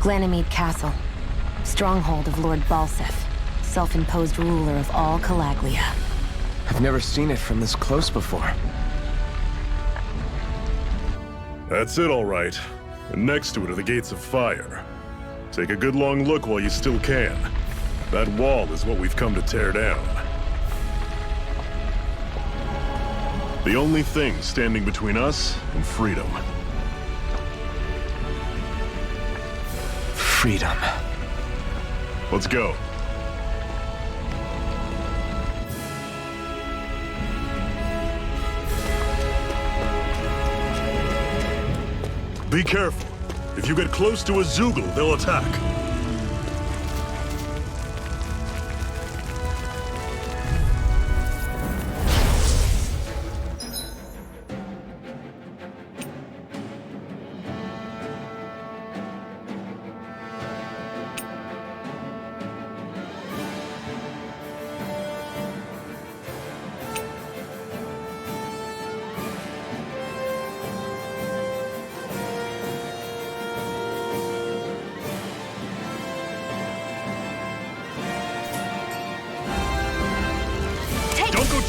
Ganymede Castle. Stronghold of Lord Balsef, self-imposed ruler of all Calaglia. I've never seen it from this close before. That's it, all right. And next to it are the Gates of Fire. Take a good long look while you still can. That wall is what we've come to tear down. The only thing standing between us and freedom. Freedom. Let's go. Be careful. If you get close to a Zoogle, they'll attack.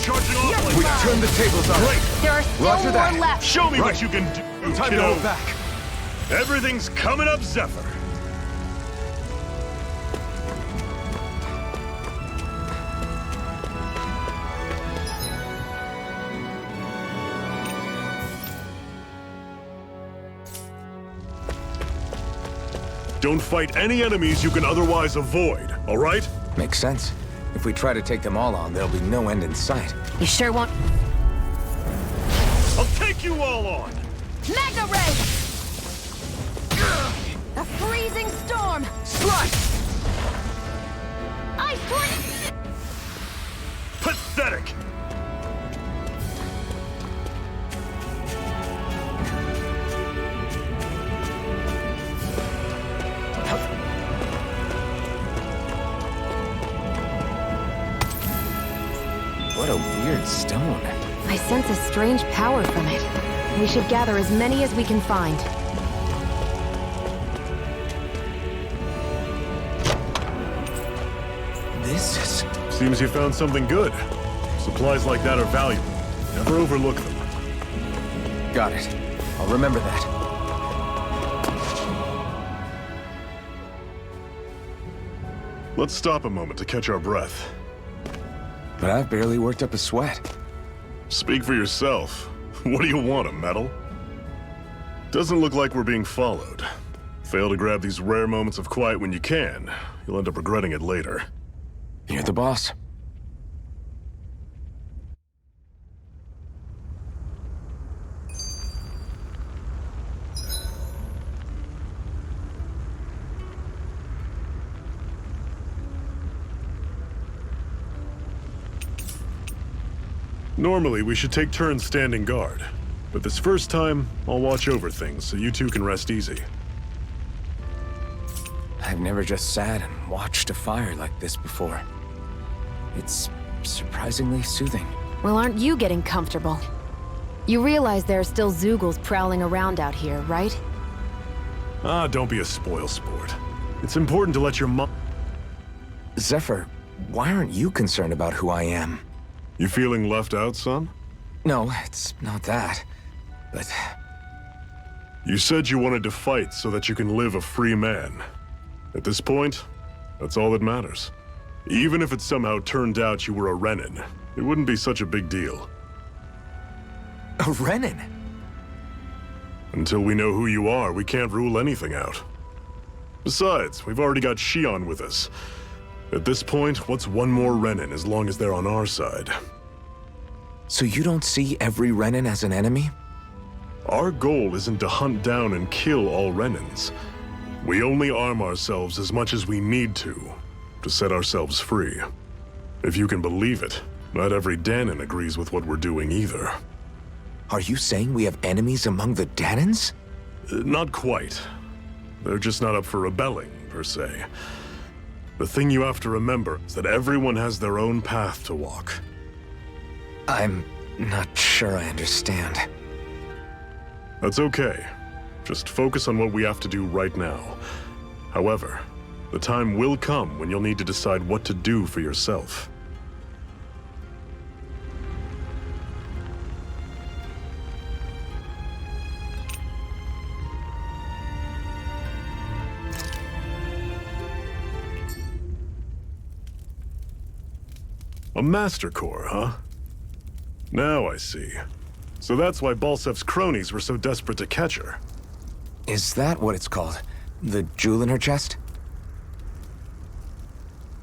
Charging off. We turned the tables on. Great. There are still Roger more that. left. Show me Right. what you can do, Time to kiddo. go back. Everything's coming up, Zephyr. Don't fight any enemies you can otherwise avoid, all right? Makes sense. If we try to take them all on, there'll be no end in sight. You sure won't? I'll take you all on! Magna Ray! A freezing storm! Slice! Ice tornado! Pathetic! What a weird stone. I sense a strange power from it. We should gather as many as we can find. This is... Seems you found something good. Supplies like that are valuable. Never overlook them. Got it. I'll remember that. Let's stop a moment to catch our breath. But I've barely worked up a sweat. Speak for yourself. What do you want, a medal? Doesn't look like we're being followed. Fail to grab these rare moments of quiet when you can, you'll end up regretting it later. You're the boss. Normally, we should take turns standing guard. But this first time, I'll watch over things so you two can rest easy. I've never just sat and watched a fire like this before. It's surprisingly soothing. Well, aren't you getting comfortable? You realize there are still Zoogles prowling around out here, right? Ah, don't be a spoil sport. It's important to let your Zephyr, why aren't you concerned about who I am? You feeling left out, son? No, it's not that. But You said you wanted to fight so that you can live a free man. At this point, that's all that matters. Even if it somehow turned out you were a Renin, it wouldn't be such a big deal. a Renin? Until we know who you are, we can't rule anything out. Besides, we've already got Shion with us. At this point, what's one more Renin as long as they're on our side? So you don't see every Renin as an enemy? Our goal isn't to hunt down and kill all Renins. We only arm ourselves as much as we need to set ourselves free. If you can believe it, not every Danon agrees with what we're doing either. Are you saying we have enemies among the Danons? Not quite. They're just not up for rebelling, per se. The thing you have to remember is that everyone has their own path to walk. I'm not sure I understand. That's okay. Just focus on what we have to do right now. However, the time will come when you'll need to decide what to do for yourself. A Master Core, huh? Now I see. So that's why Balsef's cronies were so desperate to catch her. Is that what it's called? The jewel in her chest?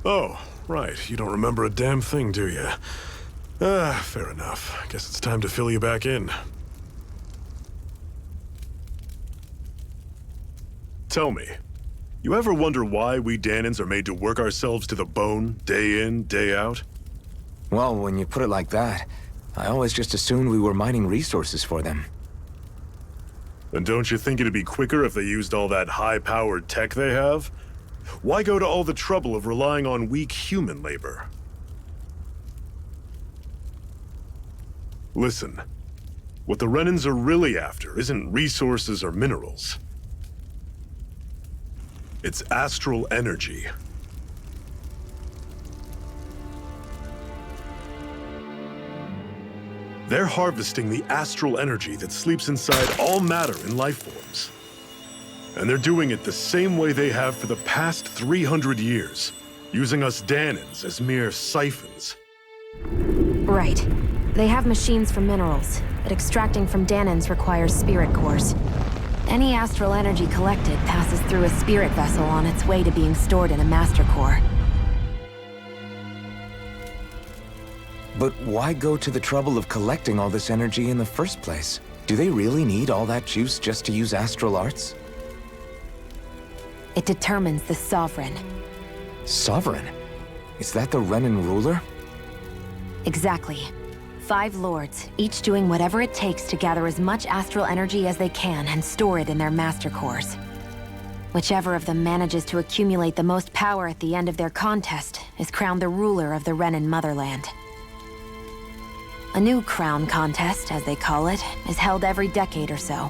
Oh, right. You don't remember a damn thing, do you? Fair enough. Guess it's time to fill you back in. Tell me, you ever wonder why we Danans are made to work ourselves to the bone, day in, day out? Well, when you put it like that, I always just assumed we were mining resources for them. And don't you think it'd be quicker if they used all that high-powered tech they have? Why go to all the trouble of relying on weak human labor? Listen, what the Renans are really after isn't resources or minerals. It's astral energy. They're harvesting the astral energy that sleeps inside all matter in life forms. And they're doing it the same way they have for the past 300 years, using us Danans as mere siphons. Right. They have machines for minerals, but extracting from Danans requires spirit cores. Any astral energy collected passes through a spirit vessel on its way to being stored in a master core. But why go to the trouble of collecting all this energy in the first place? Do they really need all that juice just to use astral arts? It determines the Sovereign. Sovereign? Is that the Renan ruler? Exactly. 5 lords, each doing whatever it takes to gather as much astral energy as they can and store it in their master cores. Whichever of them manages to accumulate the most power at the end of their contest is crowned the ruler of the Renan motherland. A new crown contest, as they call it, is held every decade or so.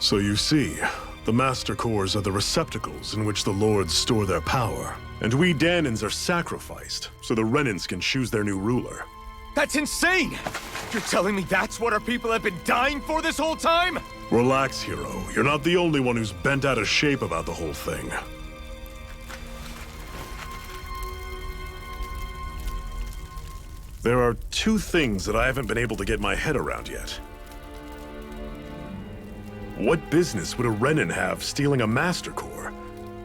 So you see, the Master Cores are the receptacles in which the Lords store their power. And we Danans are sacrificed, so the Renans can choose their new ruler. That's insane! You're telling me that's what our people have been dying for this whole time? Relax, hero. You're not the only one who's bent out of shape about the whole thing. There are 2 things that I haven't been able to get my head around yet. What business would a Renan have stealing a Master Core?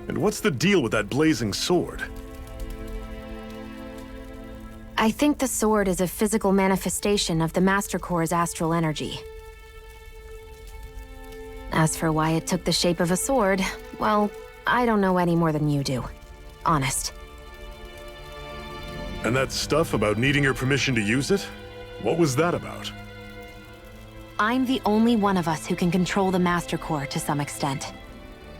And what's the deal with that blazing sword? I think the sword is a physical manifestation of the Master Core's astral energy. As for why it took the shape of a sword, well, I don't know any more than you do. Honest. And that stuff about needing your permission to use it? What was that about? I'm the only one of us who can control the Master Core to some extent.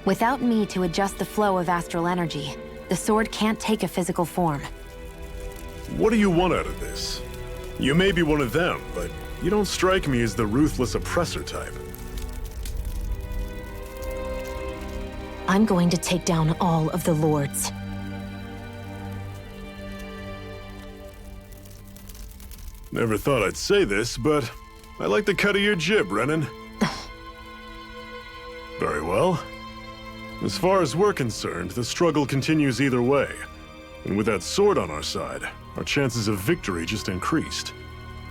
Without me to adjust the flow of astral energy, the sword can't take a physical form. What do you want out of this? You may be one of them, but you don't strike me as the ruthless oppressor type. I'm going to take down all of the lords. Never thought I'd say this, but I like the cut of your jib, Renan. Very well. As far as we're concerned, the struggle continues either way. And with that sword on our side, our chances of victory just increased.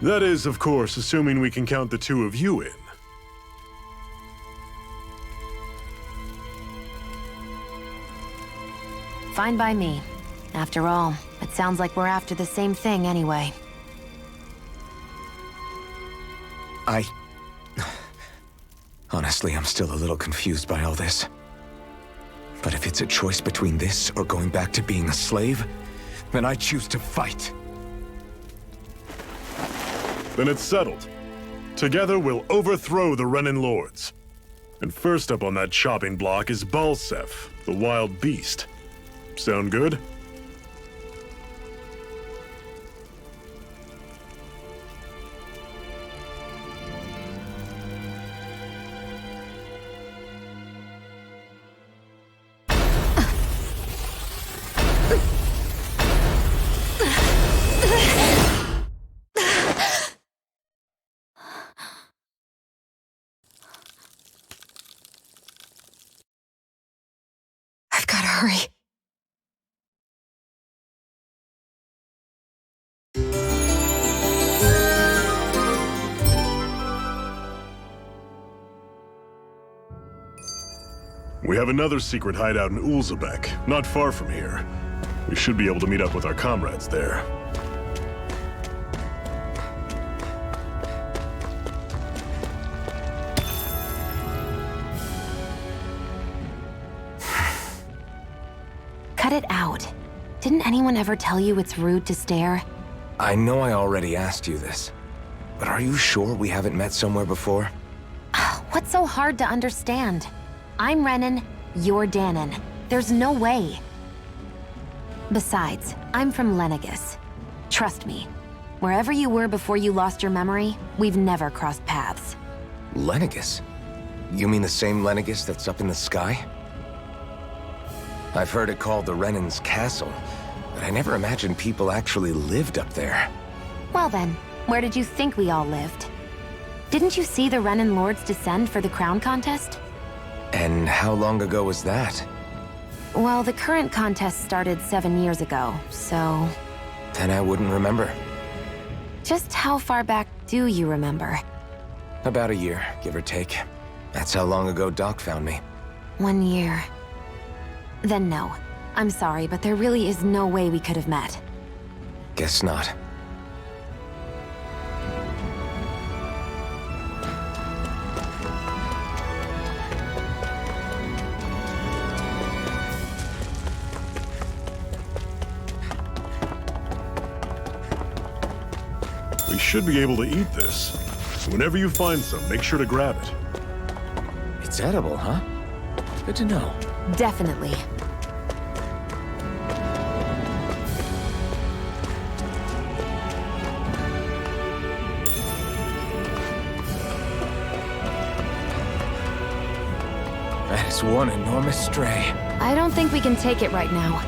That is, of course, assuming we can count the 2 of you in. Fine by me. After all, it sounds like we're after the same thing anyway. Honestly, I'm still a little confused by all this. But if it's a choice between this or going back to being a slave, then I choose to fight. Then it's settled. Together we'll overthrow the Renan Lords. And first up on that chopping block is Balsef, the wild beast. Sound good? I've gotta hurry. We have another secret hideout in Ulzebek, not far from here. We should be able to meet up with our comrades there. Cut it out. Didn't anyone ever tell you it's rude to stare? I know I already asked you this, but are you sure we haven't met somewhere before? What's so hard to understand? I'm Renan, you're Danon. There's no way. Besides, I'm from Lenegus. Trust me, wherever you were before you lost your memory, we've never crossed paths. Lenegus? You mean the same Lenegus that's up in the sky? I've heard it called the Renan's Castle, but I never imagined people actually lived up there. Well then, where did you think we all lived? Didn't you see the Renan Lords descend for the crown contest? And how long ago was that? Well, the current contest started 7 years ago, so... Then I wouldn't remember. Just how far back do you remember? About a year, give or take. That's how long ago Doc found me. 1 year. Then no. I'm sorry, but there really is no way we could have met. Guess not. We should be able to eat this. Whenever you find some, make sure to grab it. It's edible, huh? Good to know. Definitely. That is one enormous stray. I don't think we can take it right now.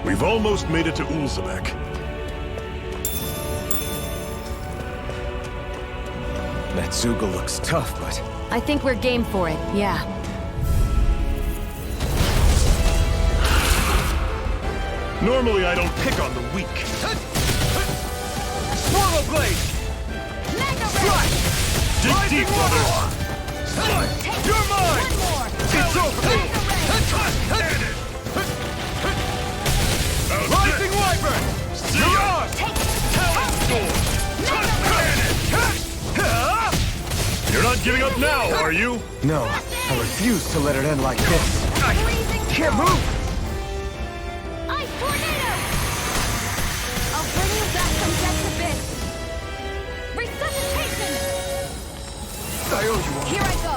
We've almost made it to Ulzebek. That Zoogle looks tough, but... I think we're game for it, yeah. Normally I don't pick on the weak. Swallow blade! Strike! Dig deep, brother! You're mine! It's over! Rising Wyvern! You're ours! You're not giving up now, are you? No, I refuse to let it end like this. Can't move! Ice tornado! I'll bring you back from death's abyss. Resuscitation! I owe you one. Here I go.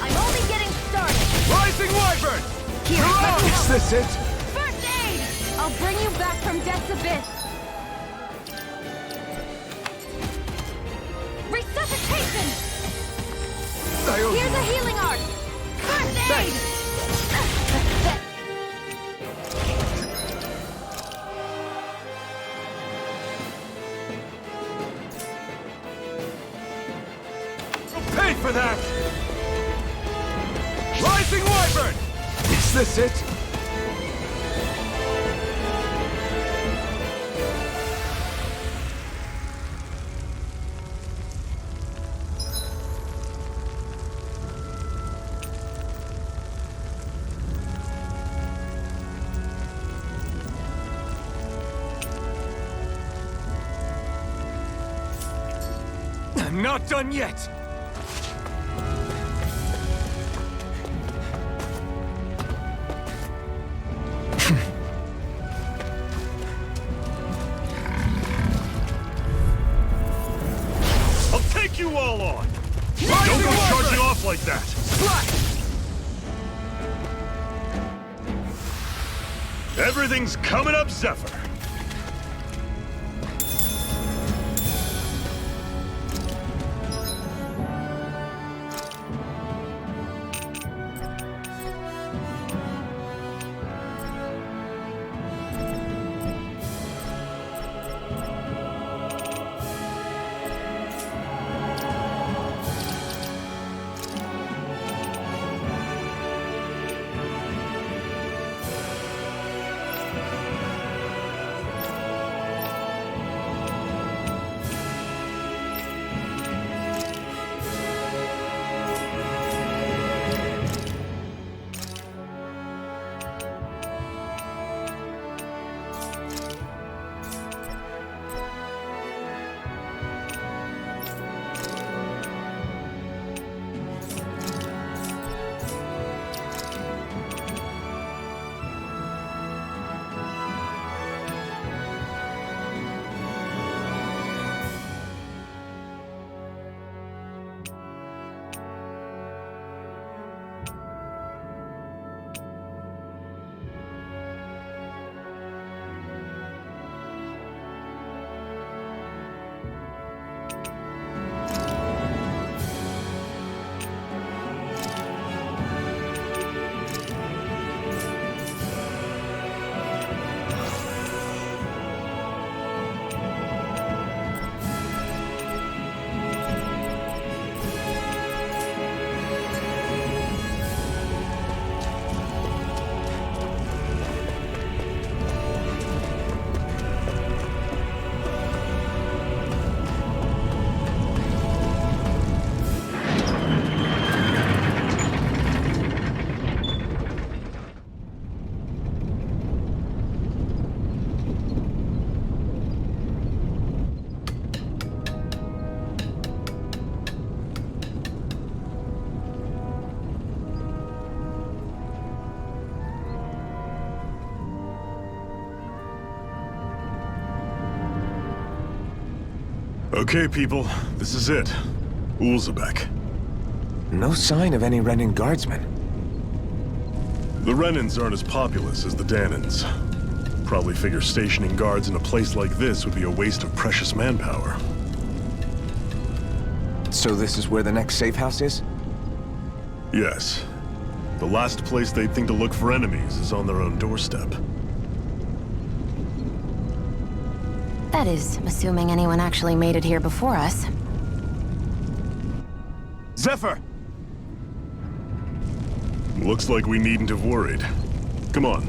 I'm only getting started. Rising Wyvern! Here, let me Is this it? First aid! I'll bring you back from death's abyss. Resuscitation! I owe Here's you a healing art. First aid! Pay for that! Rising Wyvern! Is this it? I'm not done yet! I'll take you all on! Don't go charging off like that! Everything's coming up, Zephyr! Okay, people, this is it. Ulzebek. No sign of any Renan guardsmen. The Renans aren't as populous as the Danans. Probably figure stationing guards in a place like this would be a waste of precious manpower. So this is where the next safe house is? Yes. The last place they'd think to look for enemies is on their own doorstep. That is, assuming anyone actually made it here before us. Zephyr! Looks like we needn't have worried. Come on.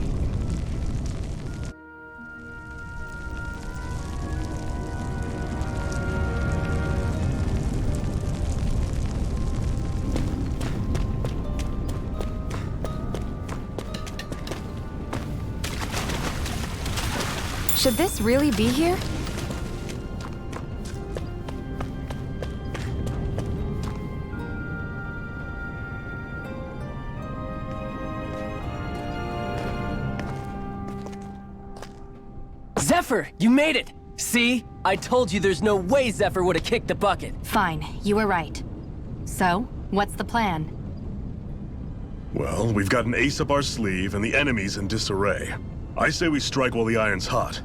Should this really be here? Zephyr, you made it! See? I told you there's no way Zephyr would have kicked the bucket. Fine, you were right. So, what's the plan? Well, we've got an ace up our sleeve and the enemy's in disarray. I say we strike while the iron's hot.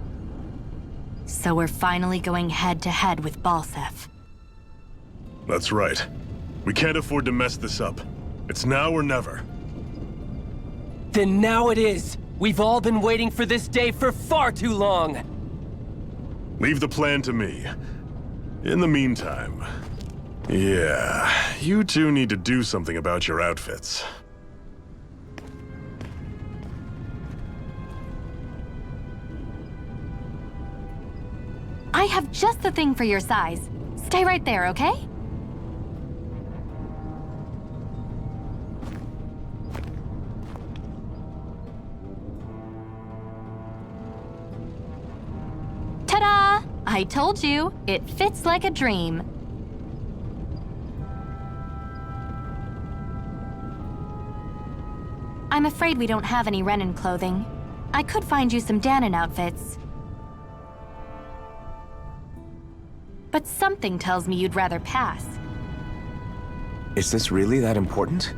So we're finally going head-to-head with Balsef. That's right. We can't afford to mess this up. It's now or never. Then now it is! We've all been waiting for this day for far too long! Leave the plan to me. In the meantime... yeah, you two need to do something about your outfits. I have just the thing for your size. Stay right there, okay? Ta-da! I told you, it fits like a dream. I'm afraid we don't have any Renan clothing. I could find you some Danan outfits. But something tells me you'd rather pass. Is this really that important?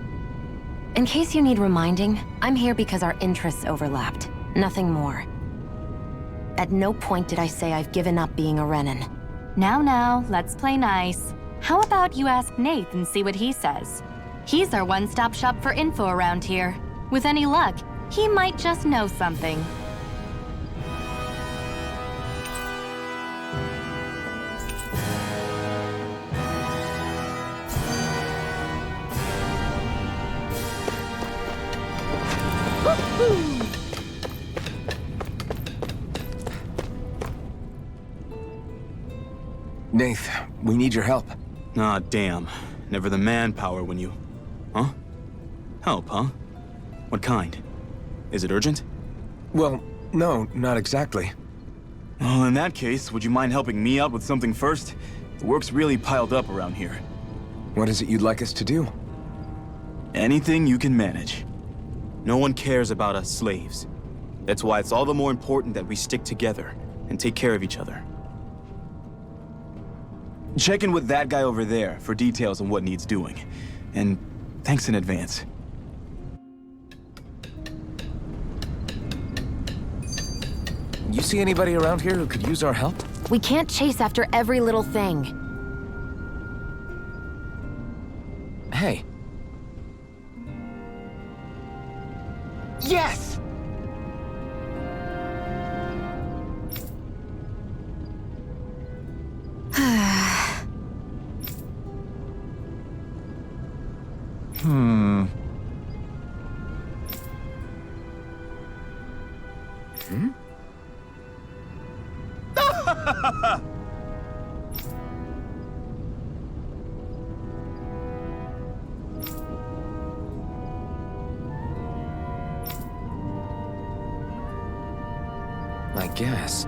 In case you need reminding, I'm here because our interests overlapped. Nothing more. At no point did I say I've given up being a Renan. Now, let's play nice. How about you ask Nath and see what he says? He's our one-stop shop for info around here. With any luck, he might just know something. Nath, we need your help. Ah, damn. Never the manpower when you... Huh? Help, huh? What kind? Is it urgent? Well, no, not exactly. Well, in that case, would you mind helping me out with something first? The work's really piled up around here. What is it you'd like us to do? Anything you can manage. No one cares about us slaves. That's why it's all the more important that we stick together and take care of each other. Check in with that guy over there for details on what needs doing. And thanks in advance. You see anybody around here who could use our help? We can't chase after every little thing. Hey. Yes! I guess.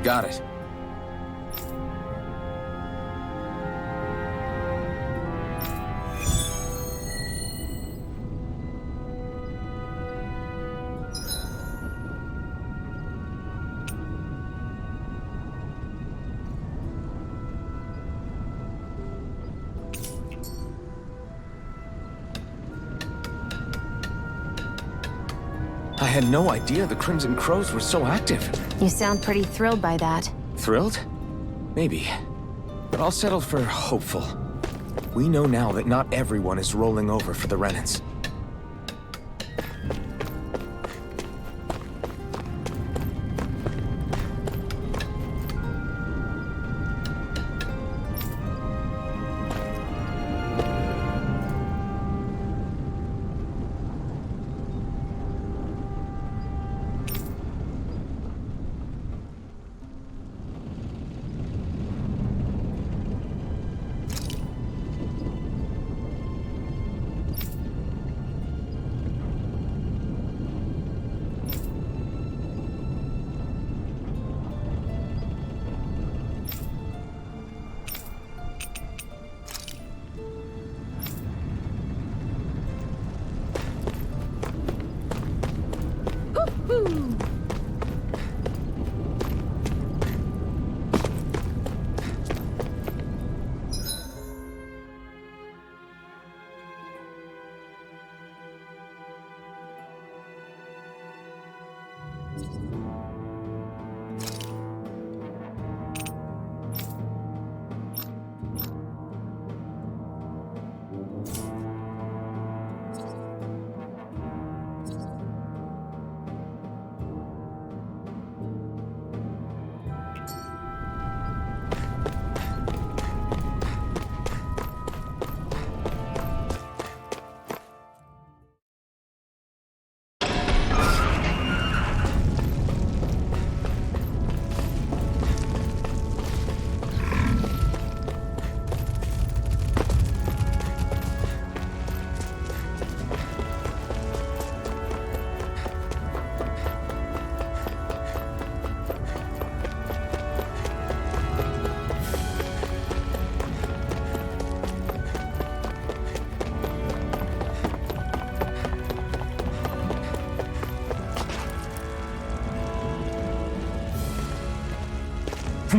Got it. I had no idea the Crimson Crows were so active. You sound pretty thrilled by that. Thrilled? Maybe. But I'll settle for hopeful. We know now that not everyone is rolling over for the Renans.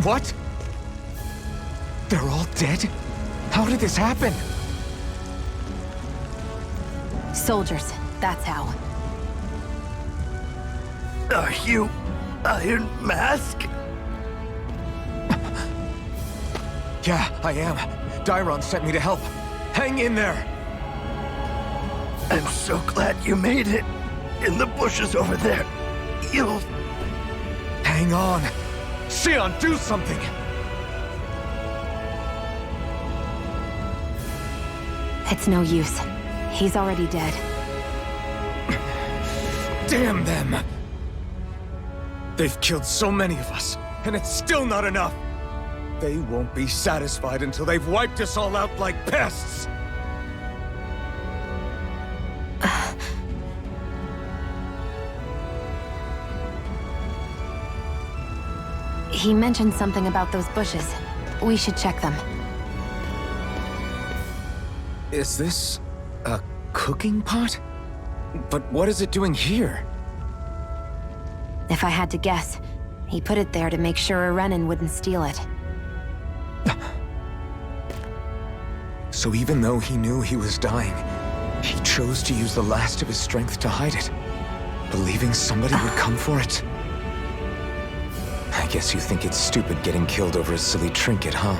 What? They're all dead? How did this happen? Soldiers, that's how. Are you Iron Mask? Yeah, I am. Dairon sent me to help. Hang in there! I'm so glad you made it. In the bushes over there. You'll... Hang on! Sion, do something! It's no use. He's already dead. Damn them! They've killed so many of us, and it's still not enough! They won't be satisfied until they've wiped us all out like pests! He mentioned something about those bushes. We should check them. Is this a cooking pot? But what is it doing here? If I had to guess, he put it there to make sure a Renan wouldn't steal it. So even though he knew he was dying, he chose to use the last of his strength to hide it, believing somebody would come for it? I guess you think it's stupid getting killed over a silly trinket, huh?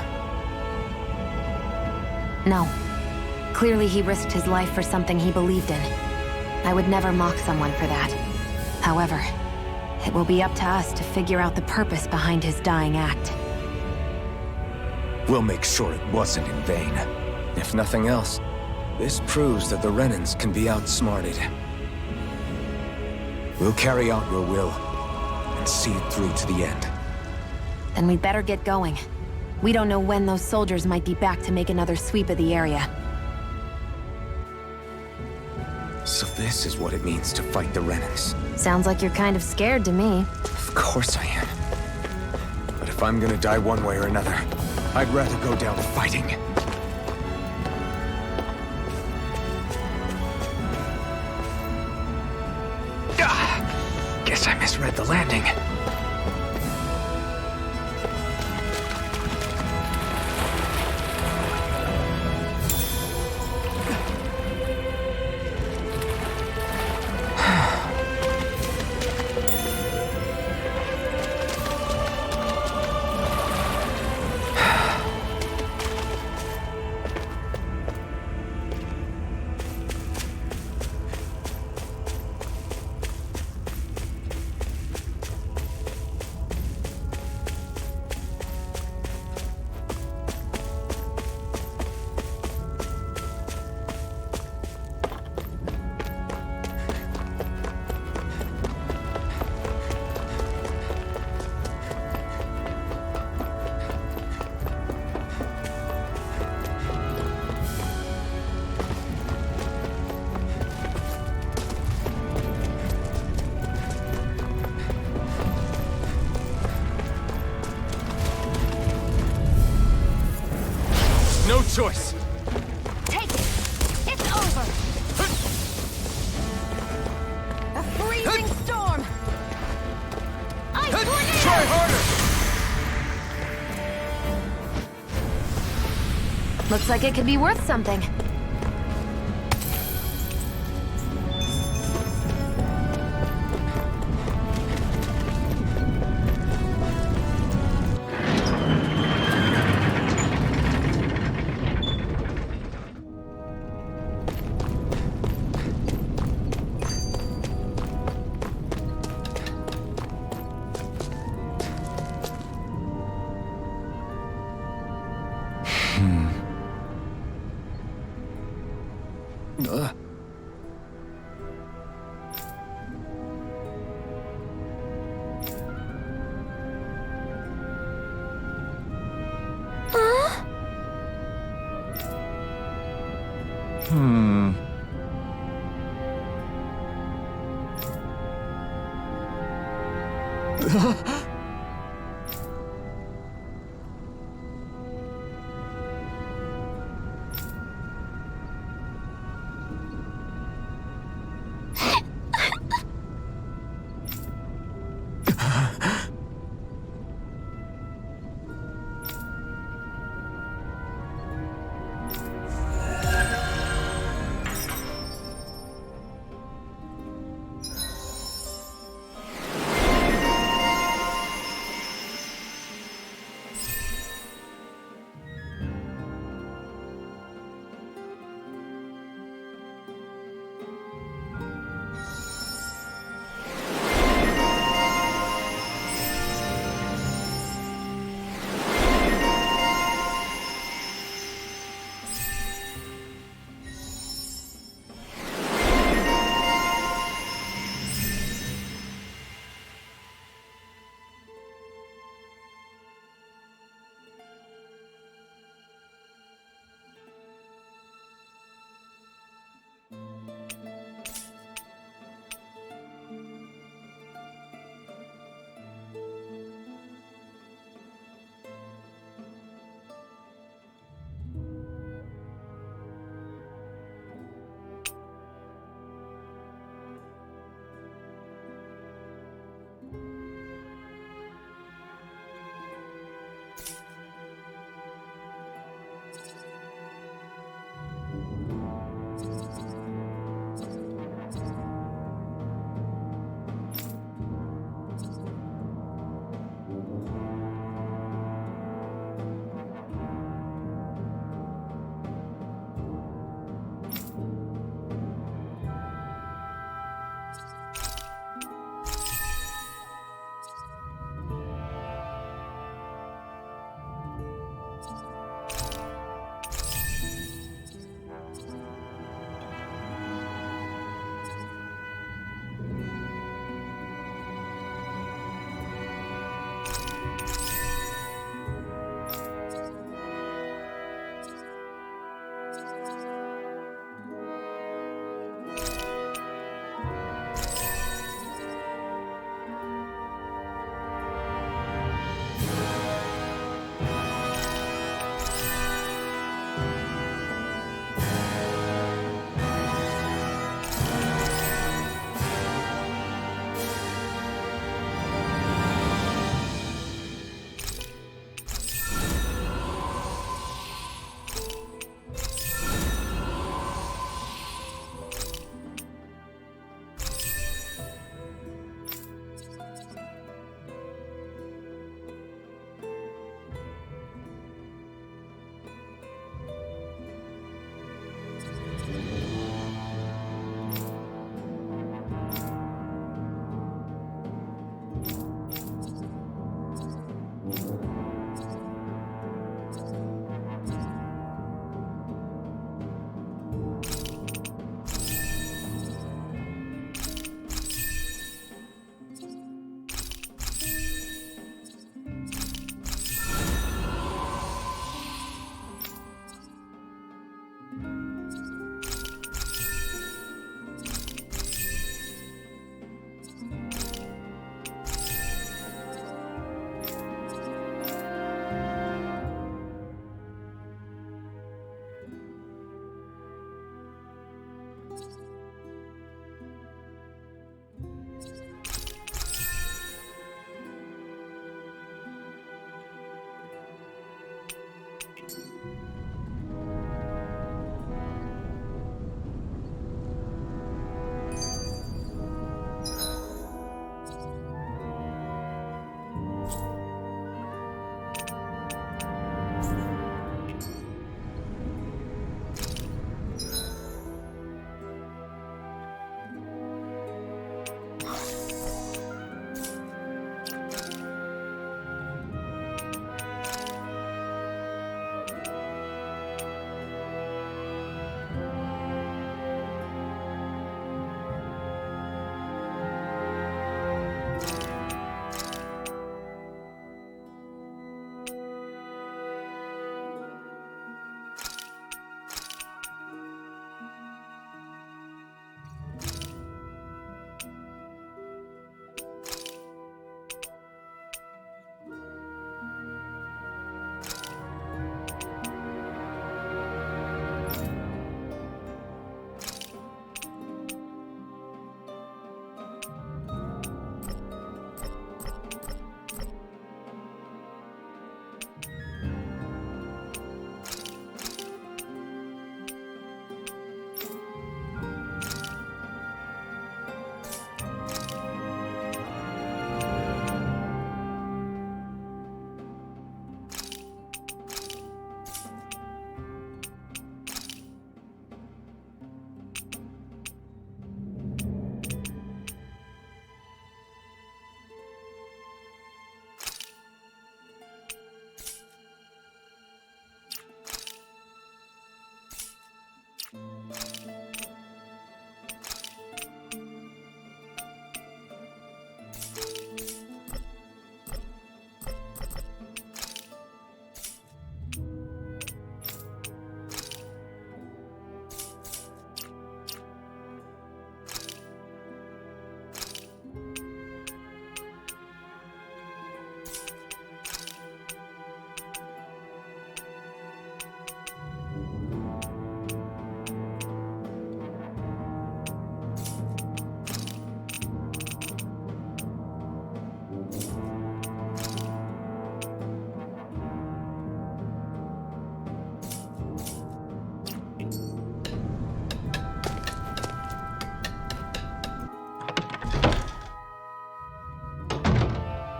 No. Clearly he risked his life for something he believed in. I would never mock someone for that. However, it will be up to us to figure out the purpose behind his dying act. We'll make sure it wasn't in vain. If nothing else, this proves that the Renans can be outsmarted. We'll carry out your will, and see it through to the end. Then we'd better get going. We don't know when those soldiers might be back to make another sweep of the area. So this is what it means to fight the Renans. Sounds like you're kind of scared to me. Of course I am. If I'm gonna die one way or another, I'd rather go down fighting. Guess I misread the landing. No choice. Take it! It's over! A freezing storm! Ice tornado! Try harder! Looks like it could be worth something.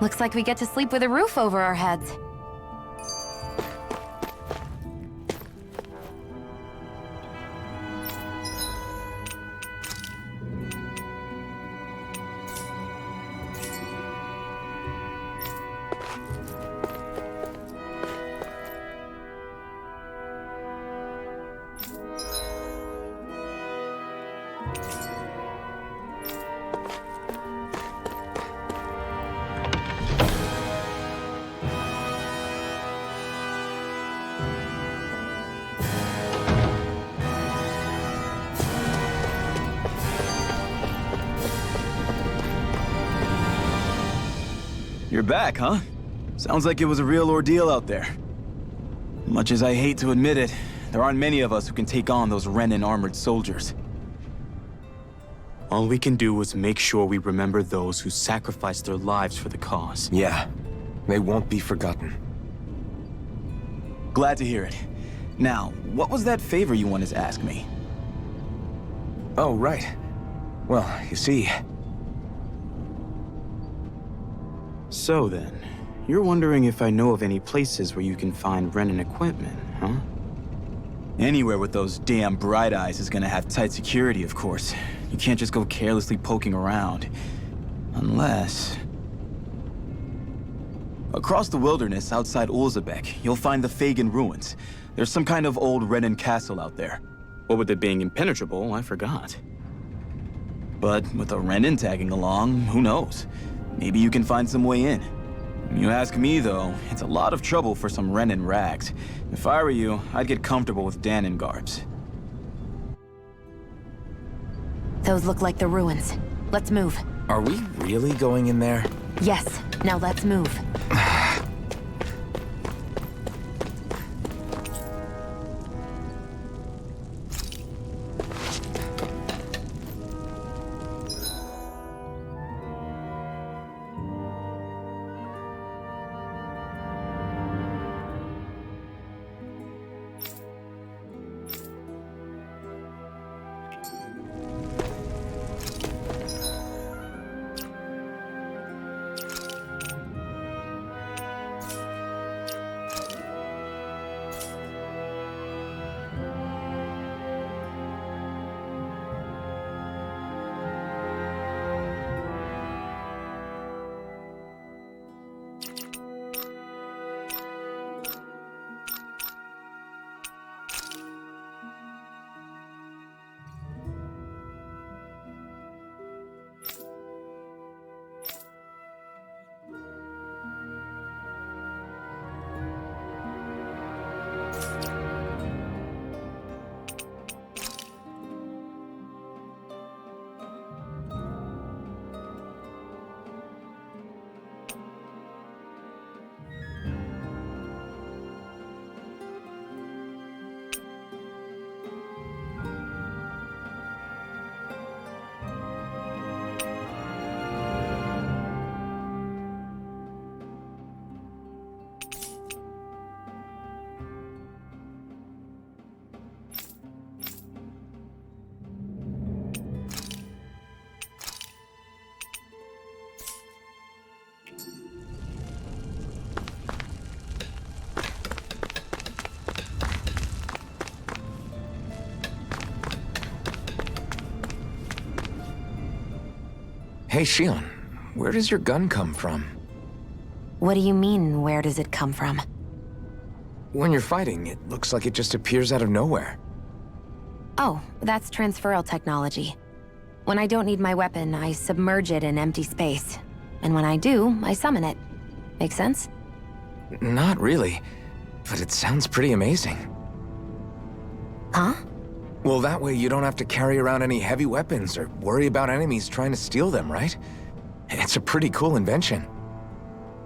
Looks like we get to sleep with a roof over our heads. You're back, huh? Sounds like it was a real ordeal out there. Much as I hate to admit it, there aren't many of us who can take on those Renan armored soldiers. All we can do is make sure we remember those who sacrificed their lives for the cause. Yeah, they won't be forgotten. Glad to hear it. Now, what was that favor you wanted to ask me? Oh, right. Well, you see... So then, you're wondering if I know of any places where you can find Renan equipment, huh? Anywhere with those damn bright eyes is gonna have tight security, of course. You can't just go carelessly poking around. Unless... Across the wilderness outside Ulzebek, you'll find the Fagan ruins. There's some kind of old Renan castle out there. What with it being impenetrable, I forgot. But with a Renan tagging along, who knows? Maybe you can find some way in. You ask me, though, it's a lot of trouble for some Renan rags. If I were you, I'd get comfortable with Danon garbs. Those look like the ruins. Let's move. Are we really going in there? Yes, now let's move. Hey, Shion, where does your gun come from? What do you mean, where does it come from? When you're fighting, it looks like it just appears out of nowhere. Oh, that's transferal technology. When I don't need my weapon, I submerge it in empty space. And when I do, I summon it. Make sense? Not really, but it sounds pretty amazing. Huh? Well, that way you don't have to carry around any heavy weapons or worry about enemies trying to steal them, right? It's a pretty cool invention.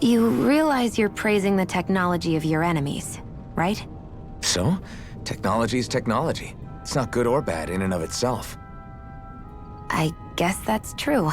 You realize you're praising the technology of your enemies, right? So, technology is technology. It's not good or bad in and of itself. I guess that's true.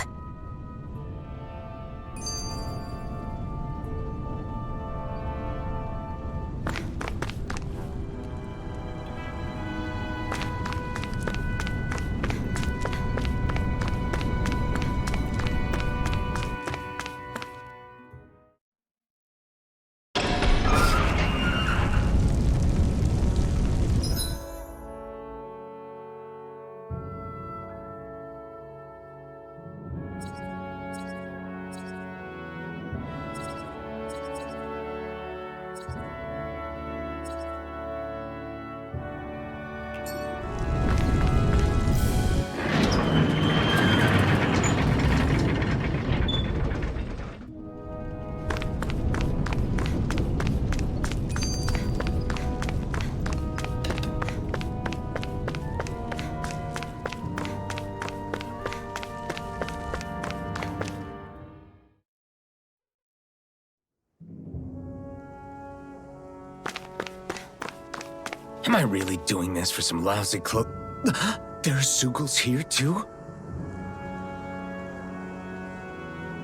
Am I really doing this for some lousy There are Sugals here, too?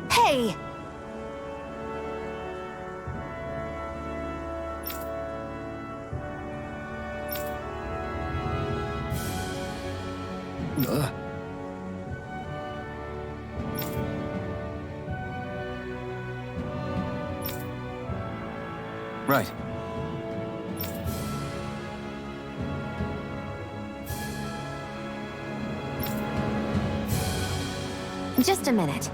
Hey! Right. Just a minute.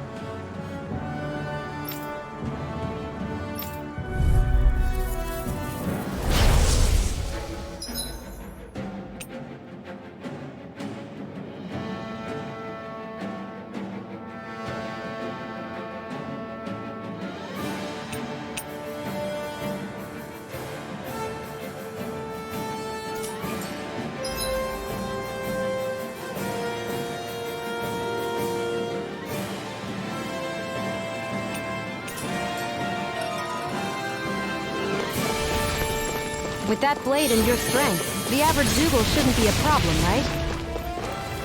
With that blade and your strength, the average Zoogle shouldn't be a problem, right?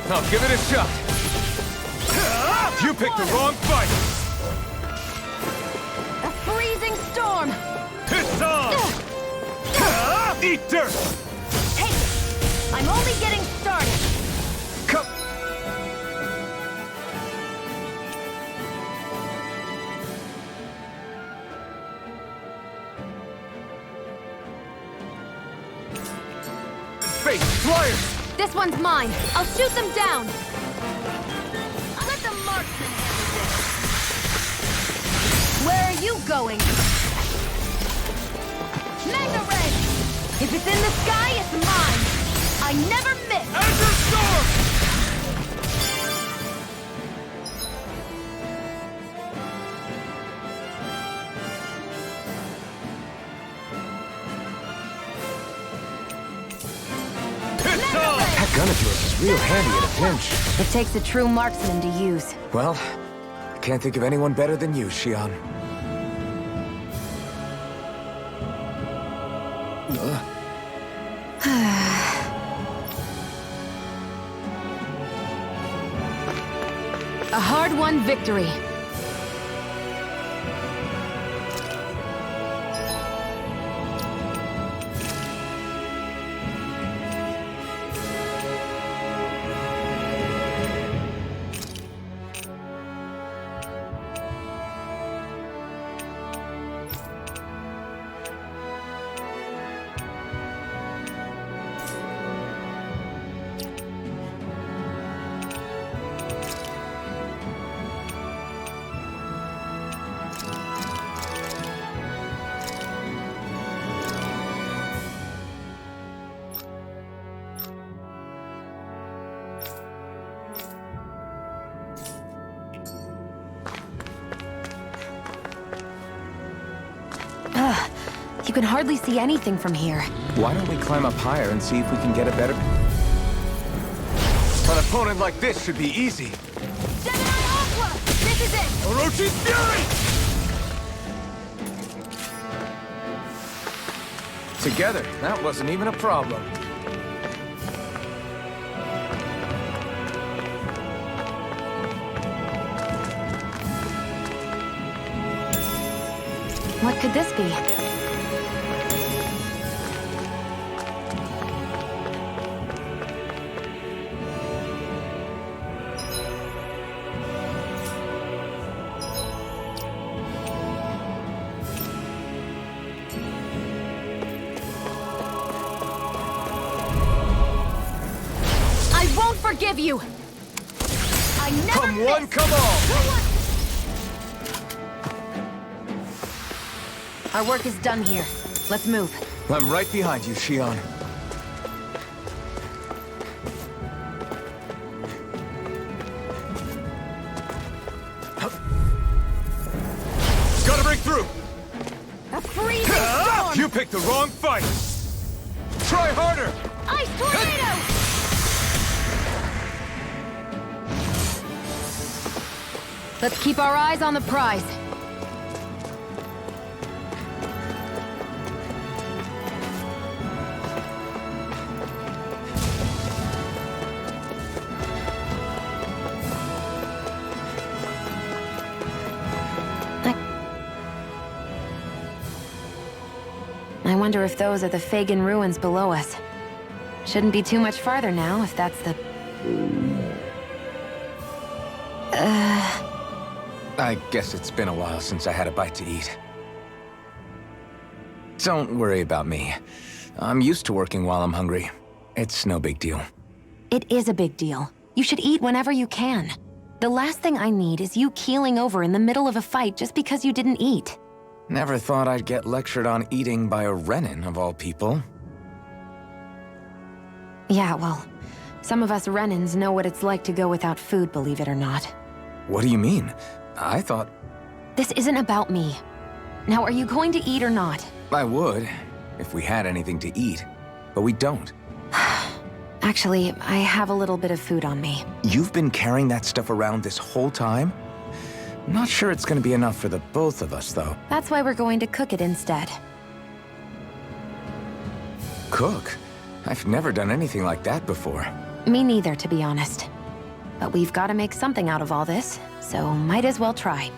I'll give it a shot. You picked the wrong fight. A freezing storm! Piss off! Eat dirt! Take it! I'm only getting started! Come! Face flyers! This one's mine! I'll shoot them down! Let the marksman handle this! Where are you going? Mega Ray! If it's in the sky, it's mine! I never miss! Azure Storm! That gun of yours is real handy at a pinch. It takes a true marksman to use. Well, I can't think of anyone better than you, Xion. A hard-won victory. You can hardly see anything from here. Why don't we climb up higher and see if we can get a better... An opponent like this should be easy. Gemini Aqua! This is it! Orochi's Fury! Together, that wasn't even a problem. What could this be? I won't forgive you! I never Come one, miss. come all! Our work is done here. Let's move. I'm right behind you, Xion. Gotta break through! A freezing storm! You picked the wrong fight! Try harder! Ice tornado! Let's keep our eyes on the prize. I wonder if those are the Fagin ruins below us. Shouldn't be too much farther now, if that's the... I guess it's been a while since I had a bite to eat. Don't worry about me. I'm used to working while I'm hungry. It's no big deal. It is a big deal. You should eat whenever you can. The last thing I need is you keeling over in the middle of a fight just because you didn't eat. Never thought I'd get lectured on eating by a Renin, of all people. Yeah, well, some of us Renins know what it's like to go without food, believe it or not. What do you mean? I thought... This isn't about me. Now, are you going to eat or not? I would, if we had anything to eat. But we don't. Actually, I have a little bit of food on me. You've been carrying that stuff around this whole time? Not sure it's gonna be enough for the both of us, though. That's why we're going to cook it instead. Cook? I've never done anything like that before. Me neither, to be honest. But we've got to make something out of all this, so might as well try.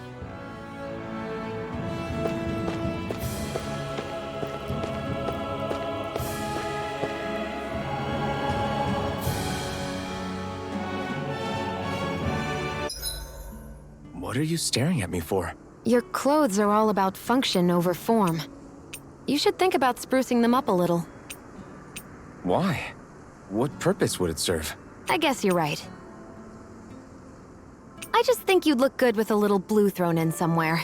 What are you staring at me for? Your clothes are all about function over form. You should think about sprucing them up a little. Why? What purpose would it serve? I guess you're right. I just think you'd look good with a little blue thrown in somewhere.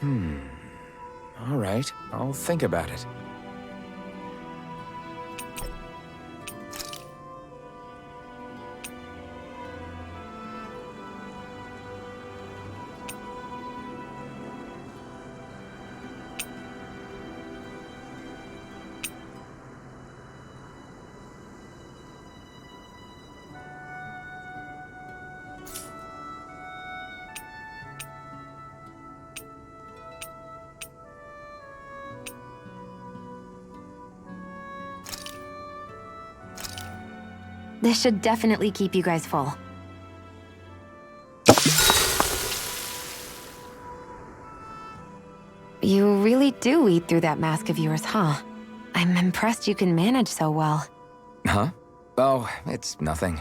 All right, I'll think about it. This should definitely keep you guys full. You really do eat through that mask of yours, huh? I'm impressed you can manage so well. Huh? Oh, it's nothing.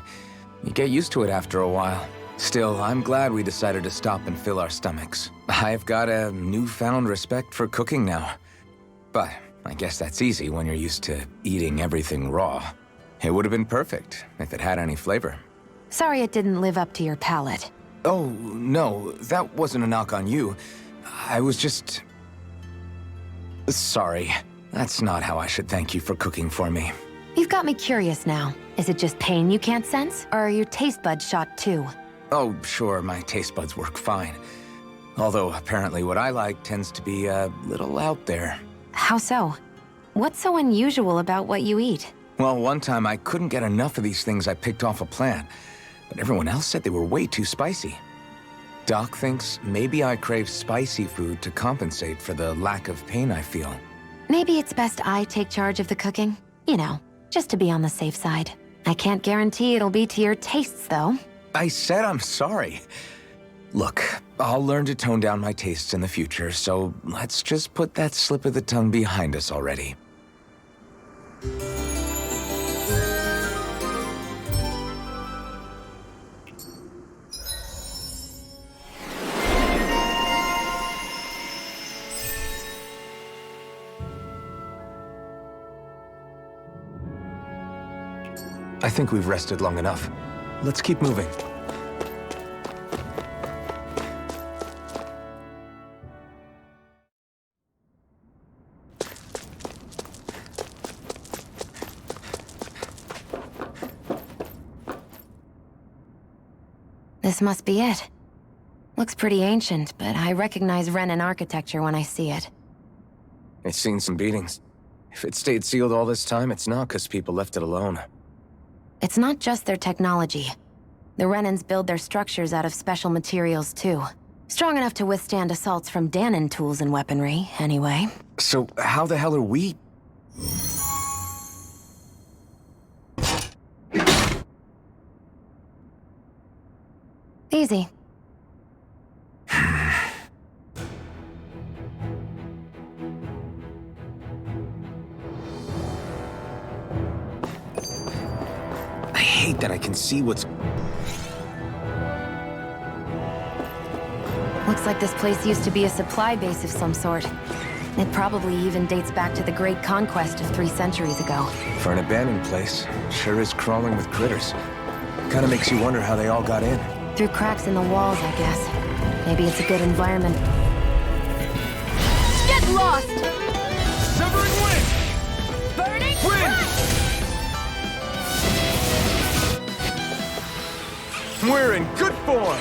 You get used to it after a while. Still, I'm glad we decided to stop and fill our stomachs. I've got a newfound respect for cooking now. But I guess that's easy when you're used to eating everything raw. It would have been perfect if it had any flavor. Sorry it didn't live up to your palate. Oh, no, that wasn't a knock on you. I was just... sorry. That's not how I should thank you for cooking for me. You've got me curious now. Is it just pain you can't sense, or are your taste buds shot too? Oh, sure, my taste buds work fine. Although, apparently what I like tends to be a little out there. How so? What's so unusual about what you eat? Well, one time I couldn't get enough of these things I picked off a plant, but everyone else said they were way too spicy. Doc thinks maybe I crave spicy food to compensate for the lack of pain I feel. Maybe it's best I take charge of the cooking. You know, just to be on the safe side. I can't guarantee it'll be to your tastes, though. I said I'm sorry. Look, I'll learn to tone down my tastes in the future, so let's just put that slip of the tongue behind us already. I think we've rested long enough. Let's keep moving. This must be it. Looks pretty ancient, but I recognize Renin architecture when I see it. It's seen some beatings. If it stayed sealed all this time, it's not because people left it alone. It's not just their technology. The Renins build their structures out of special materials, too. Strong enough to withstand assaults from Danon tools and weaponry, anyway. So how the hell are we... Easy. 'Cause point that I can see what's... Looks like this place used to be a supply base of some sort. It probably even dates back to the Great Conquest of 3 centuries ago. For an abandoned place, sure is crawling with critters. Kinda makes you wonder how they all got in. Through cracks in the walls, I guess. Maybe it's a good environment. Get lost! Severing wind! Burning Wind! We're in good form!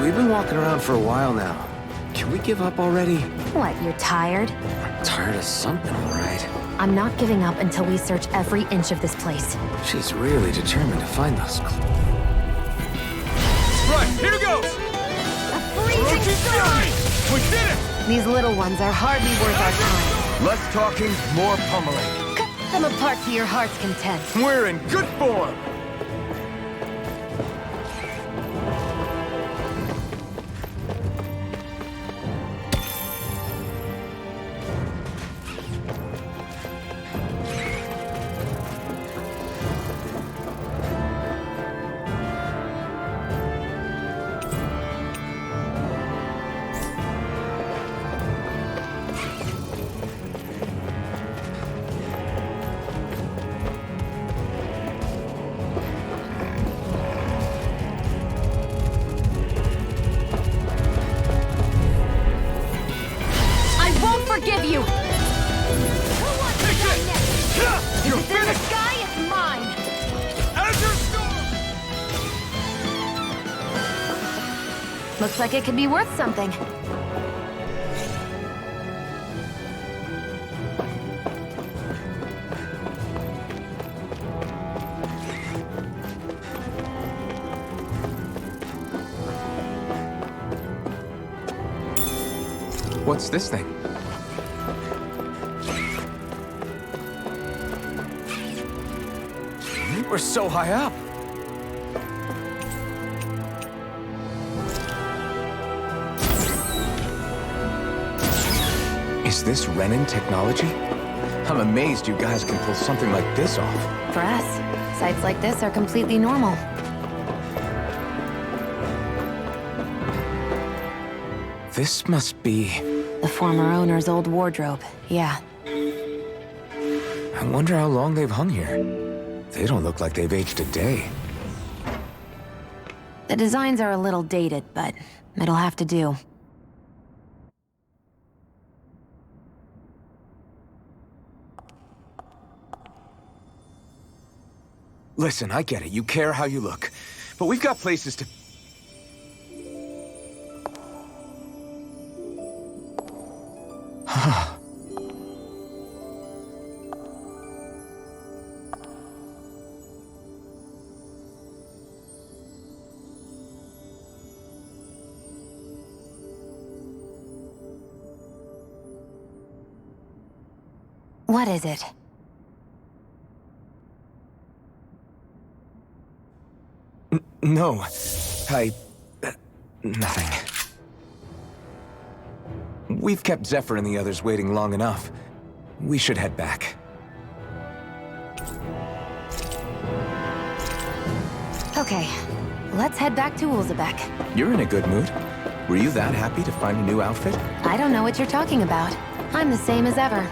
We've been walking around for a while now. Can we give up already? What, you're tired? Tired of something, all right. I'm not giving up until we search every inch of this place. She's really determined to find those... Right, here goes! A freezing storm! We did it! These little ones are hardly worth our time. Less talking, more pummeling. Cut them apart to your heart's content. We're in good form! Forgive you! Who wants to die next? You're If it's in the finished! sky, it's mine! Azure Storm! Looks like it could be worth something. What's this thing? We're so high up. Is this Renin technology? I'm amazed you guys can pull something like this off. For us, sites like this are completely normal. This must be... The former owner's old wardrobe, yeah. I wonder how long they've hung here. They don't look like they've aged a day. The designs are a little dated, but it'll have to do. Listen, I get it. You care how you look. But we've got places to... What is it? No. Nothing. We've kept Zephyr and the others waiting long enough. We should head back. Okay, let's head back to Ulzebek. You're in a good mood. Were you that happy to find a new outfit? I don't know what you're talking about. I'm the same as ever.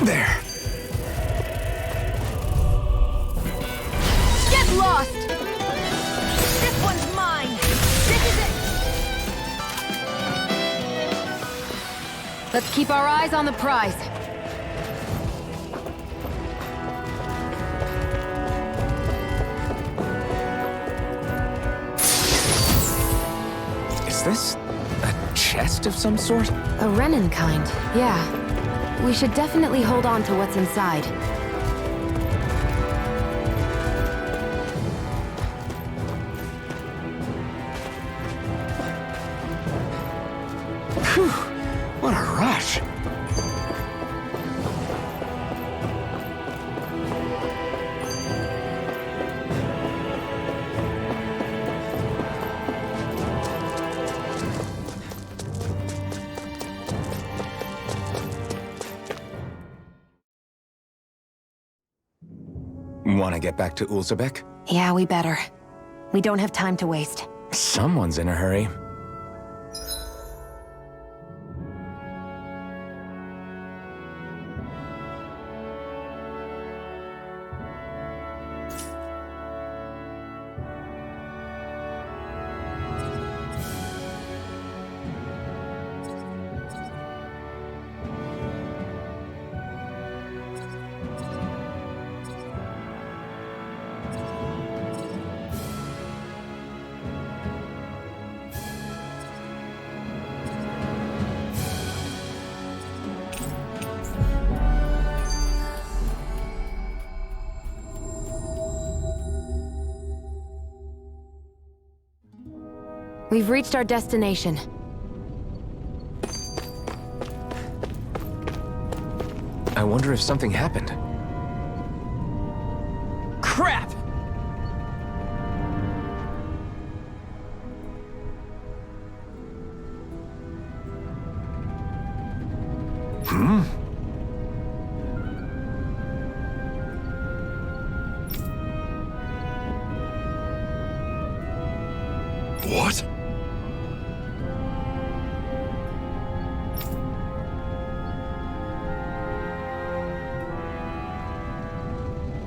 There. Get lost! This one's mine! This is it! Let's keep our eyes on the prize. Is this a chest of some sort? A Renin kind, yeah. We should definitely hold on to what's inside. Phew, what a rush. Want to get back to Ulzebek? Yeah, we better. We don't have time to waste. Someone's in a hurry. We've reached our destination. I wonder if something happened. Crap! What?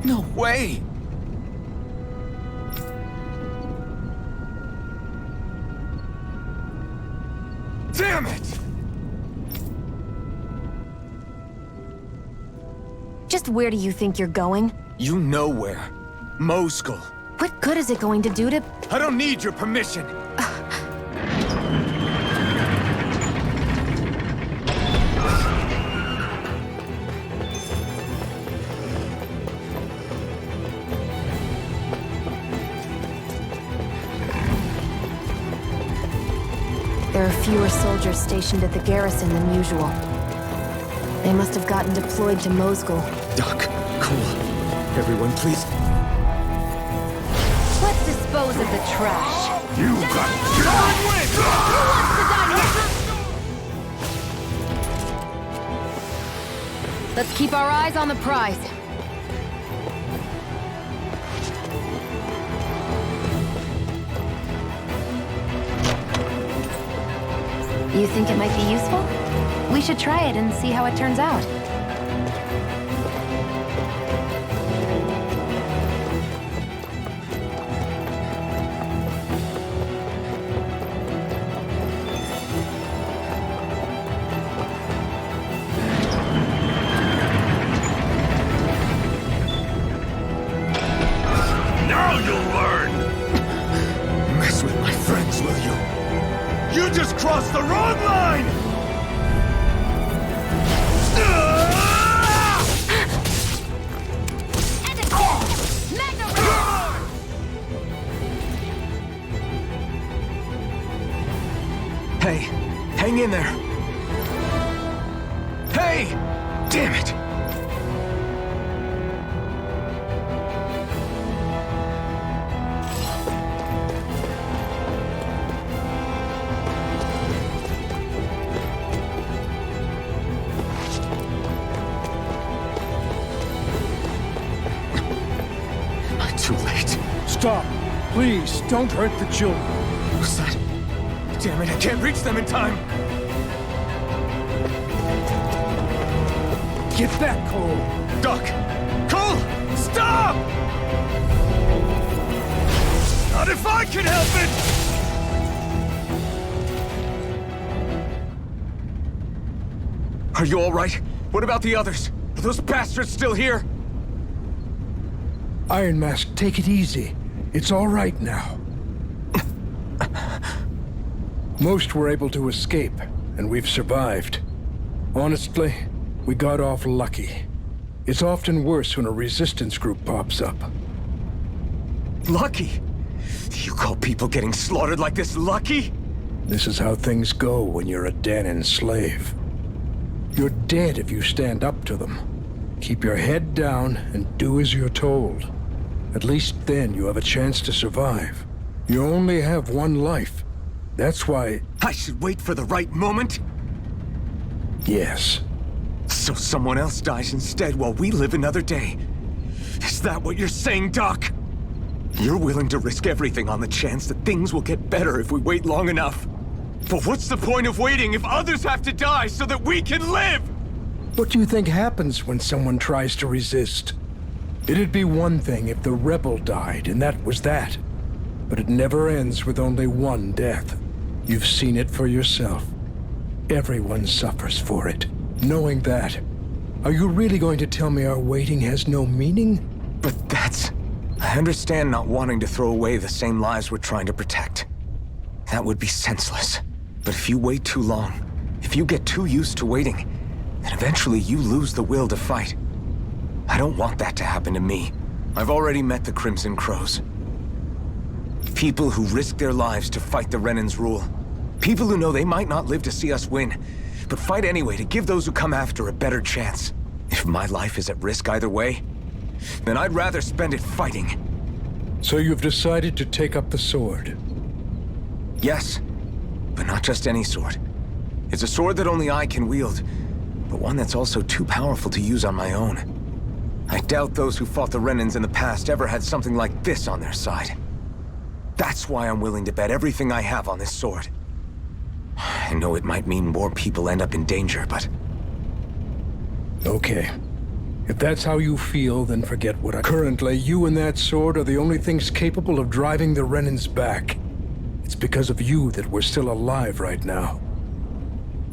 No way! Damn it! Just where do you think you're going? You know where. Mosul. What good is it going to do to... I don't need your permission. There are fewer soldiers stationed at the garrison than usual. They must have gotten deployed to Mosul. Doc, cool. Everyone, please. Let's dispose of the trash. You got Let's keep our eyes on the prize. You think it might be useful? We should try it and see how it turns out. Now you'll learn! Mess with my friends, will you? You just crossed the wrong line! Hey, hang in there. Hey! Damn it! Too late. Stop. Please, don't hurt the children. What's that? Damn it, I can't reach them in time! Get back, Cole. Doc! Cole! Stop! Not if I can help it! Are you all right? What about the others? Are those bastards still here? Iron Mask, take it easy. It's all right now. Most were able to escape, and we've survived. Honestly, we got off lucky. It's often worse when a resistance group pops up. Lucky? You call people getting slaughtered like this lucky? This is how things go when you're a Danon slave. You're dead if you stand up to them. Keep your head down and do as you're told. At least then you have a chance to survive. You only have one life. That's why... I should wait for the right moment? Yes. So someone else dies instead while we live another day. Is that what you're saying, Doc? You're willing to risk everything on the chance that things will get better if we wait long enough. But what's the point of waiting if others have to die so that we can live? What do you think happens when someone tries to resist? It'd be one thing if the rebel died, and that was that. But it never ends with only one death. You've seen it for yourself. Everyone suffers for it. Knowing that, are you really going to tell me our waiting has no meaning? But that's... I understand not wanting to throw away the same lives we're trying to protect. That would be senseless. But if you wait too long, if you get too used to waiting, then eventually you lose the will to fight. I don't want that to happen to me. I've already met the Crimson Crows. People who risk their lives to fight the Renan's rule. People who know they might not live to see us win, but fight anyway to give those who come after a better chance. If my life is at risk either way, then I'd rather spend it fighting. So you've decided to take up the sword? Yes, but not just any sword. It's a sword that only I can wield, but one that's also too powerful to use on my own. I doubt those who fought the Renans in the past ever had something like this on their side. That's why I'm willing to bet everything I have on this sword. I know it might mean more people end up in danger, but... Okay. If that's how you feel, then forget what I... Currently, you and that sword are the only things capable of driving the Renans back. It's because of you that we're still alive right now.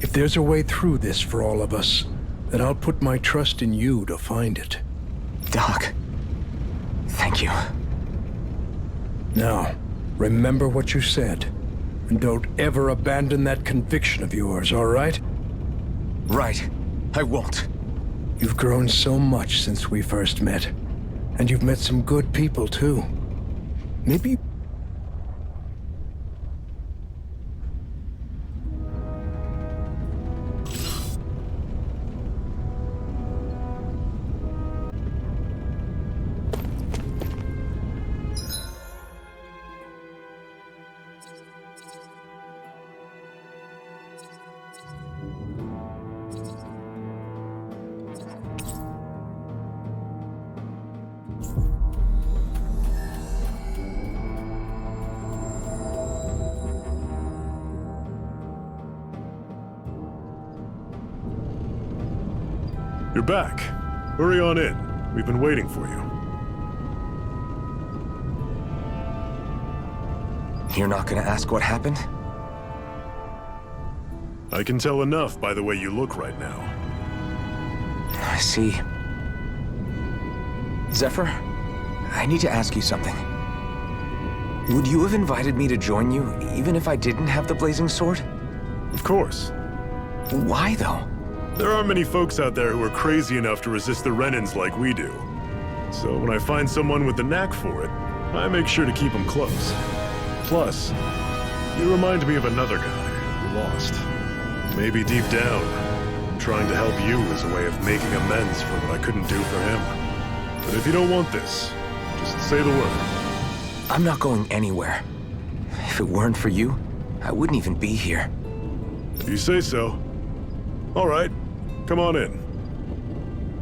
If there's a way through this for all of us, then I'll put my trust in you to find it. Doc, thank you. Now, remember what you said, and don't ever abandon that conviction of yours, all right? Right. I won't. You've grown so much since we first met, and you've met some good people, too. Maybe... You're back. Hurry on in. We've been waiting for you. You're not gonna ask what happened? I can tell enough by the way you look right now. I see. Zephyr, I need to ask you something. Would you have invited me to join you, even if I didn't have the blazing sword? Of course. Why, though? There aren't many folks out there who are crazy enough to resist the Renans like we do. So when I find someone with the knack for it, I make sure to keep them close. Plus, you remind me of another guy who lost. Maybe deep down, trying to help you as a way of making amends for what I couldn't do for him. But if you don't want this, just say the word. I'm not going anywhere. If it weren't for you, I wouldn't even be here. If you say so. All right, come on in.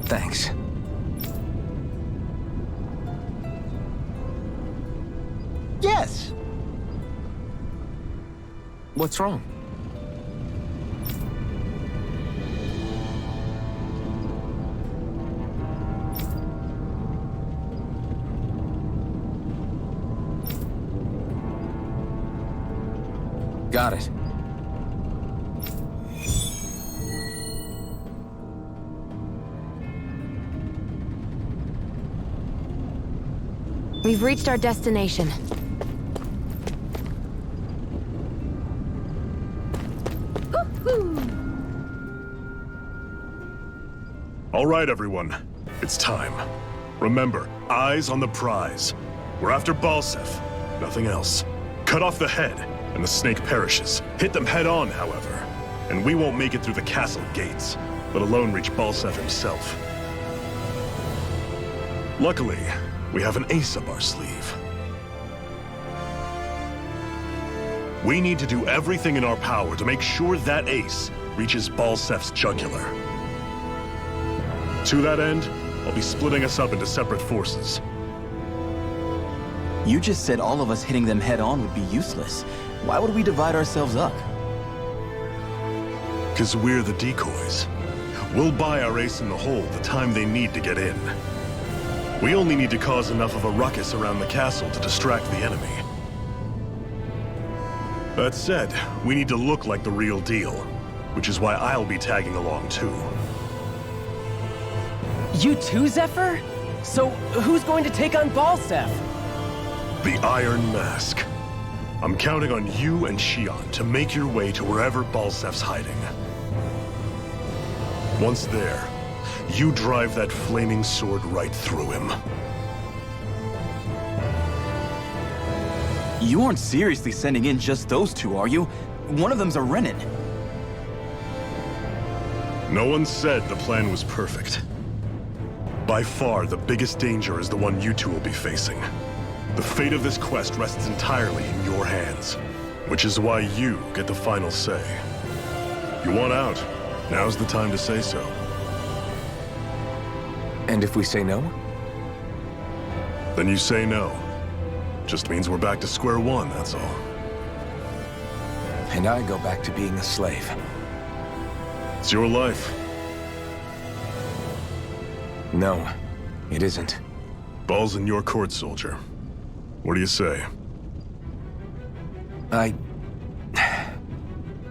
Thanks. Yes! What's wrong? Got it. We've reached our destination. All right, everyone. It's time. Remember, eyes on the prize. We're after Balsef, nothing else. Cut off the head, and the snake perishes. Hit them head on, however, and we won't make it through the castle gates, let alone reach Balsef himself. Luckily, we have an ace up our sleeve. We need to do everything in our power to make sure that ace reaches Balsef's jugular. To that end, I'll be splitting us up into separate forces. You just said all of us hitting them head-on would be useless. Why would we divide ourselves up? 'Cause we're the decoys. We'll buy our ace in the hole the time they need to get in. We only need to cause enough of a ruckus around the castle to distract the enemy. That said, we need to look like the real deal, which is why I'll be tagging along too. You too, Zephyr? So, who's going to take on Balsef? The Iron Mask. I'm counting on you and Shion to make your way to wherever Balsef's hiding. Once there, you drive that flaming sword right through him. You aren't seriously sending in just those two, are you? One of them's a Renin. No one said the plan was perfect. By far, the biggest danger is the one you two will be facing. The fate of this quest rests entirely in your hands, which is why you get the final say. You want out, now's the time to say so. And if we say no? Then you say no. Just means we're back to square one, that's all. And I go back to being a slave. It's your life. No, it isn't. Ball's in your court, soldier. What do you say? I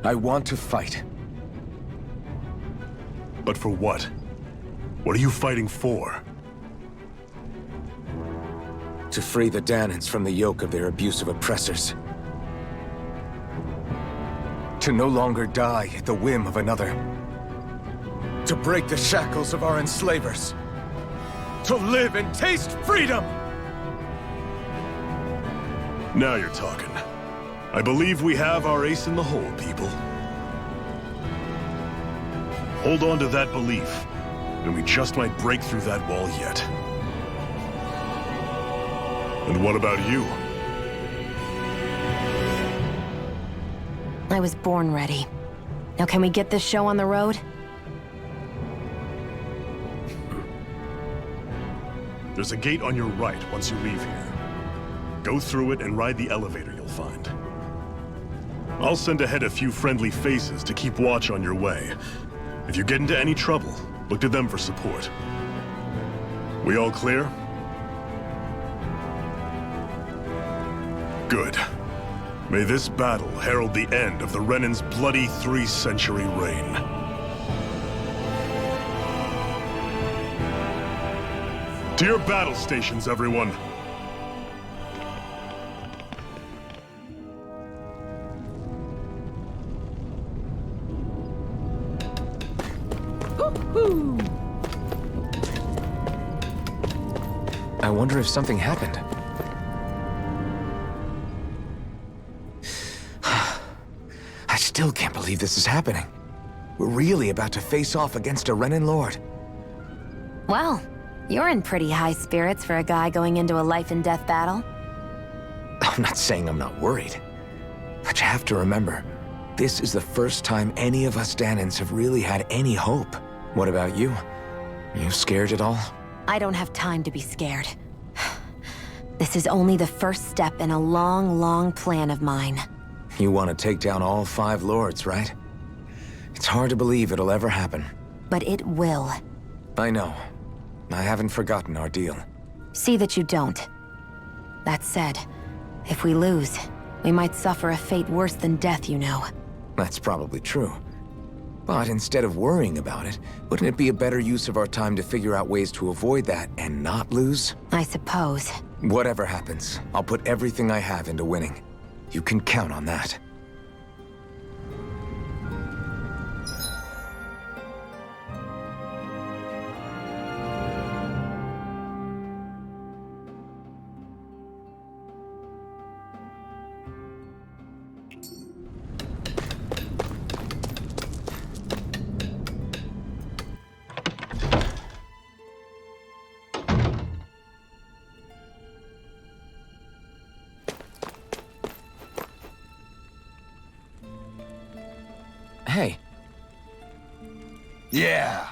want to fight. But for what? What are you fighting for? To free the Danans from the yoke of their abusive oppressors. To no longer die at the whim of another. To break the shackles of our enslavers. To live and taste freedom! Now you're talking. I believe we have our ace in the hole, people. Hold on to that belief, and we just might break through that wall yet. And what about you? I was born ready. Now can we get this show on the road? There's a gate on your right once you leave here. Go through it and ride the elevator you'll find. I'll send ahead a few friendly faces to keep watch on your way. If you get into any trouble, look to them for support. We all clear? Good. May this battle herald the end of the Renin's bloody 3-century reign. To your battle stations, everyone! I wonder if something happened. I still can't believe this is happening. We're really about to face off against a Renin Lord. Well, you're in pretty high spirits for a guy going into a life-and-death battle. I'm not saying I'm not worried. But you have to remember, this is the first time any of us Danans have really had any hope. What about you? You scared at all? I don't have time to be scared. This is only the first step in a long, long plan of mine. You want to take down all 5 lords, right? It's hard to believe it'll ever happen. But it will. I know. I haven't forgotten our deal. See that you don't. That said, if we lose, we might suffer a fate worse than death, you know. That's probably true. But instead of worrying about it, wouldn't it be a better use of our time to figure out ways to avoid that and not lose? I suppose. Whatever happens, I'll put everything I have into winning. You can count on that. Hey. Yeah.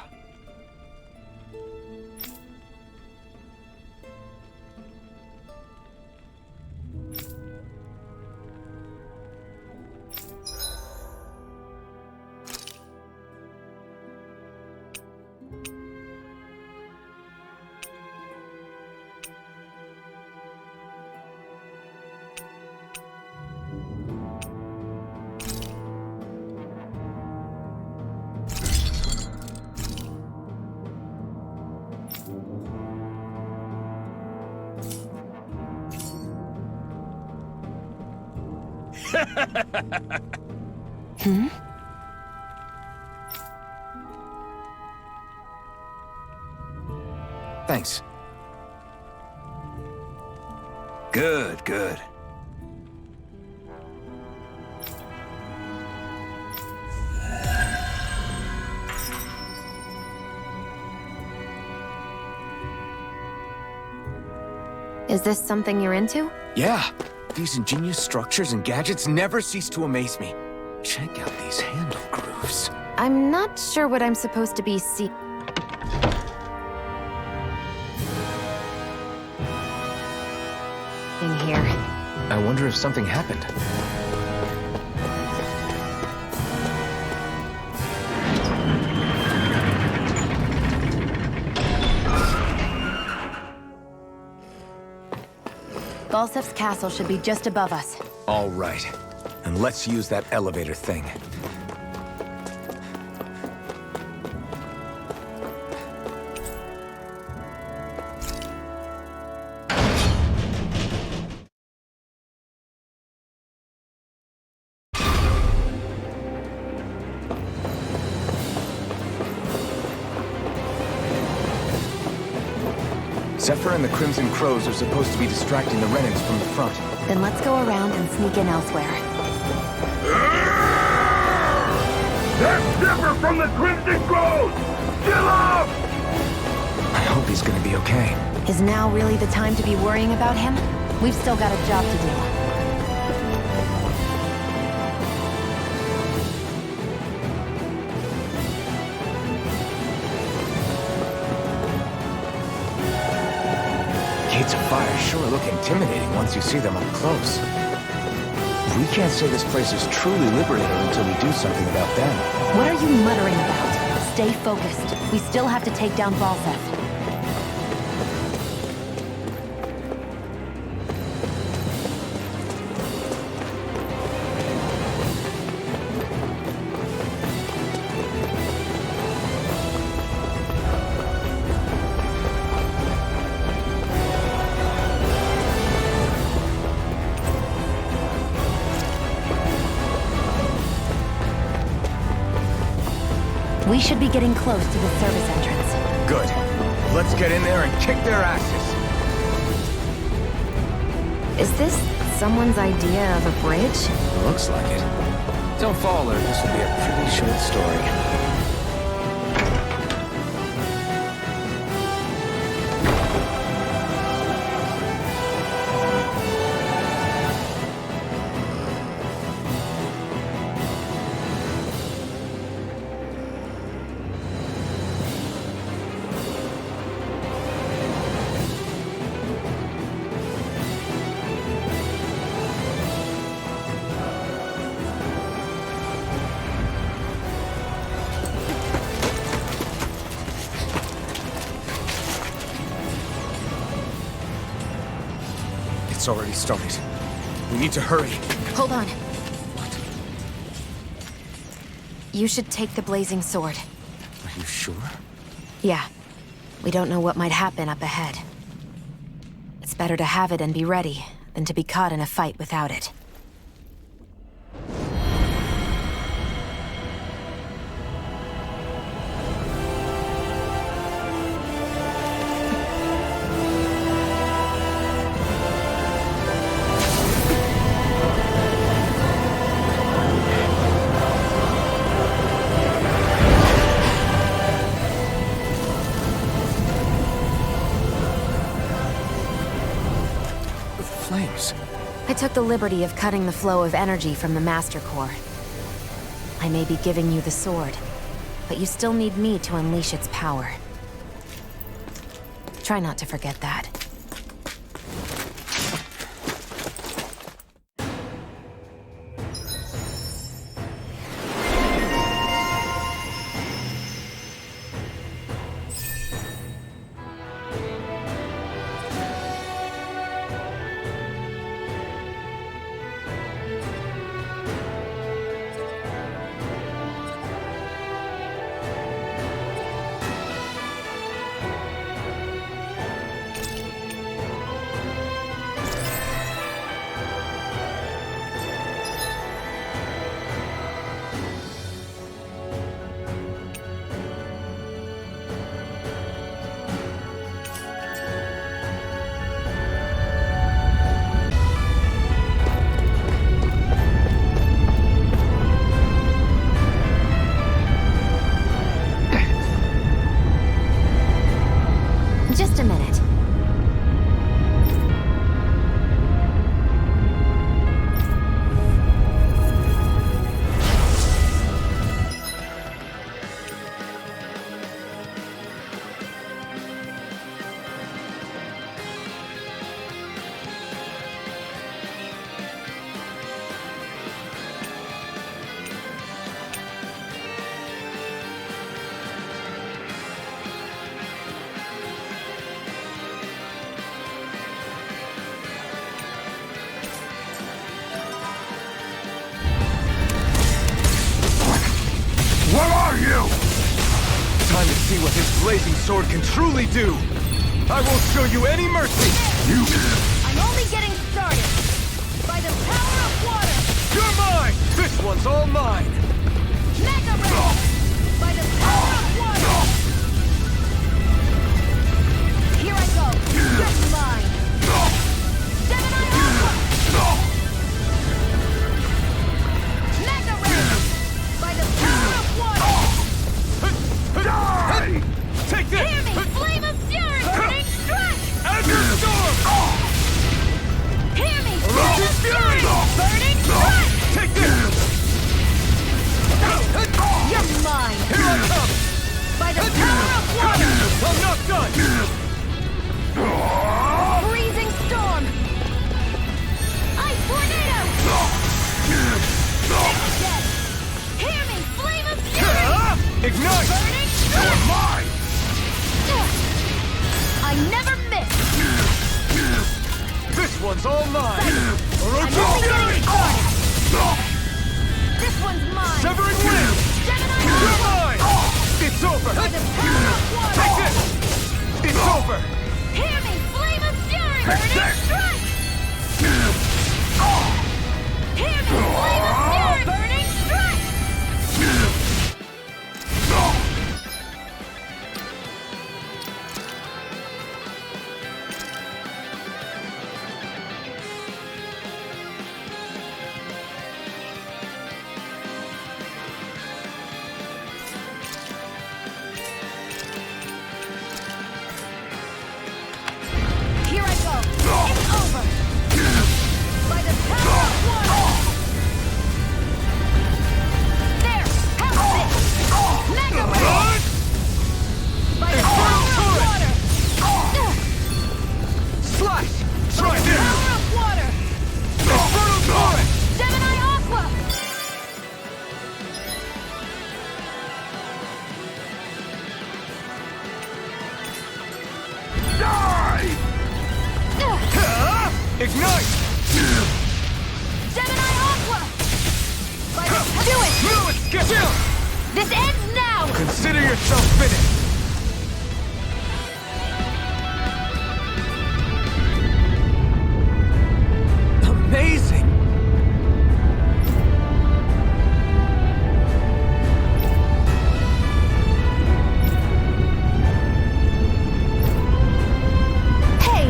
Hmm? Thanks. Good, good. Is this something you're into? Yeah. These ingenious structures and gadgets never cease to amaze me. Check out these handle grooves. I'm not sure what I'm supposed to be in here. I wonder if something happened. Balsef's castle should be just above us. All right. And let's use that elevator thing. Zephyr and the Crimson Crows are supposed to be distracting the Renans from the front. Then let's go around and sneak in elsewhere. That's Zephyr from the Crimson Crows! Chill out! I hope he's gonna be okay. Is now really the time to be worrying about him? We've still got a job to do. Gates of fire sure look intimidating once you see them up close. We can't say this place is truly liberated until we do something about them. What are you muttering about? Stay focused. We still have to take down Balsef. We should be getting close to the service entrance. Good. Let's get in there and kick their asses. Is this someone's idea of a bridge? Looks like it. Don't fall, or this will be a pretty short story. It's already started. We need to hurry. Hold on. You should take the blazing sword. Are you sure? Yeah. We don't know what might happen up ahead. It's better to have it and be ready than to be caught in a fight without it. Flames. I took the liberty of cutting the flow of energy from the Master Core. I may be giving you the sword, but you still need me to unleash its power. Try not to forget that. Just a minute. Time to see what his blazing sword can truly do. I won't show you any mercy. I'm only getting started. By the power of water. You're mine. This one's all mine. Mega Ray. By the power of water. Here I go. You're mine. Gemini Alpha. Mega Ray. By the power of water. Die! Take this! Hear me! Flame of fury! Burning strike! Storm! Hear me! Flame of fury! Burning strike! Take this! You're mine! Here I come! By the power of water! I'm not done! Freezing storm! Ice tornado! Dead! Hear me! Flame of fury! Ignite! Burning You're mine! I never miss! This one's all mine! I'm only getting started! This one's mine! Severing wind! Gemini You're Alpha! mine! It's over! By the power of water! Take this! It's over! Hear me! Flame of fury! Burning strike! Hear me! Flame of fury! Burning strike! Here I go! It's over! By the power of water! There! How's this? Mega Ray! By the power of water! Slash! By Try the this! power of water! Infernal torrent! Gemini Aqua! Die! Ignite! Gemini Aqua! By the do it! No, it's get down! This ends now! Consider yourself finished! Amazing! Hey!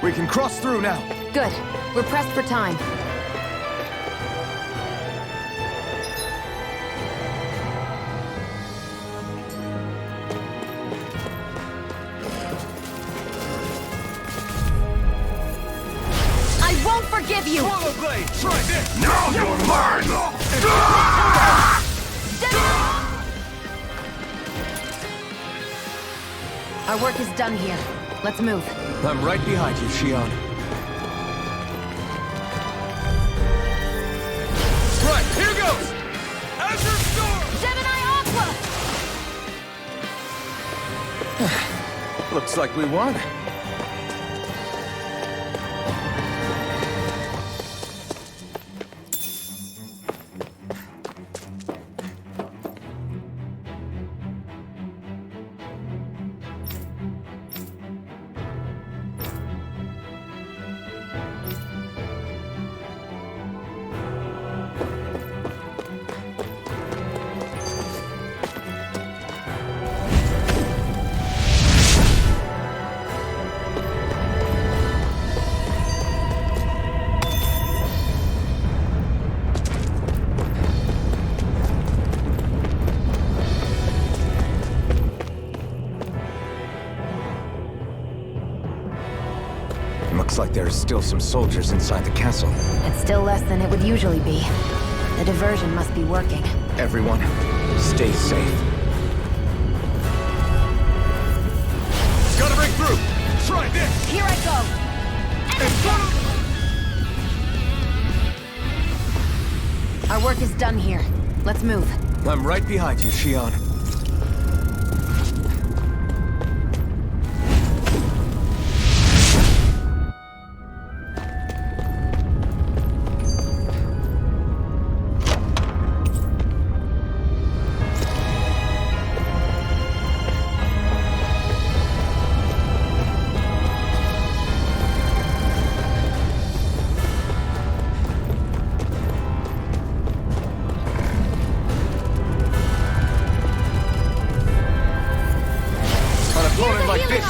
We can cross through now. Good. We're pressed for time. I won't forgive you! Swallow blade, try this! Now you're mine! Our work is done here. Let's move. I'm right behind you, Shion. Right, here goes! Azure Storm! Gemini Aqua! Looks like we won. Looks like there's still some soldiers inside the castle. It's still less than it would usually be. The diversion must be working. Everyone, stay safe. Gotta break through! Try this! Here I go! And our work is done here. Let's move. I'm right behind you, Shion.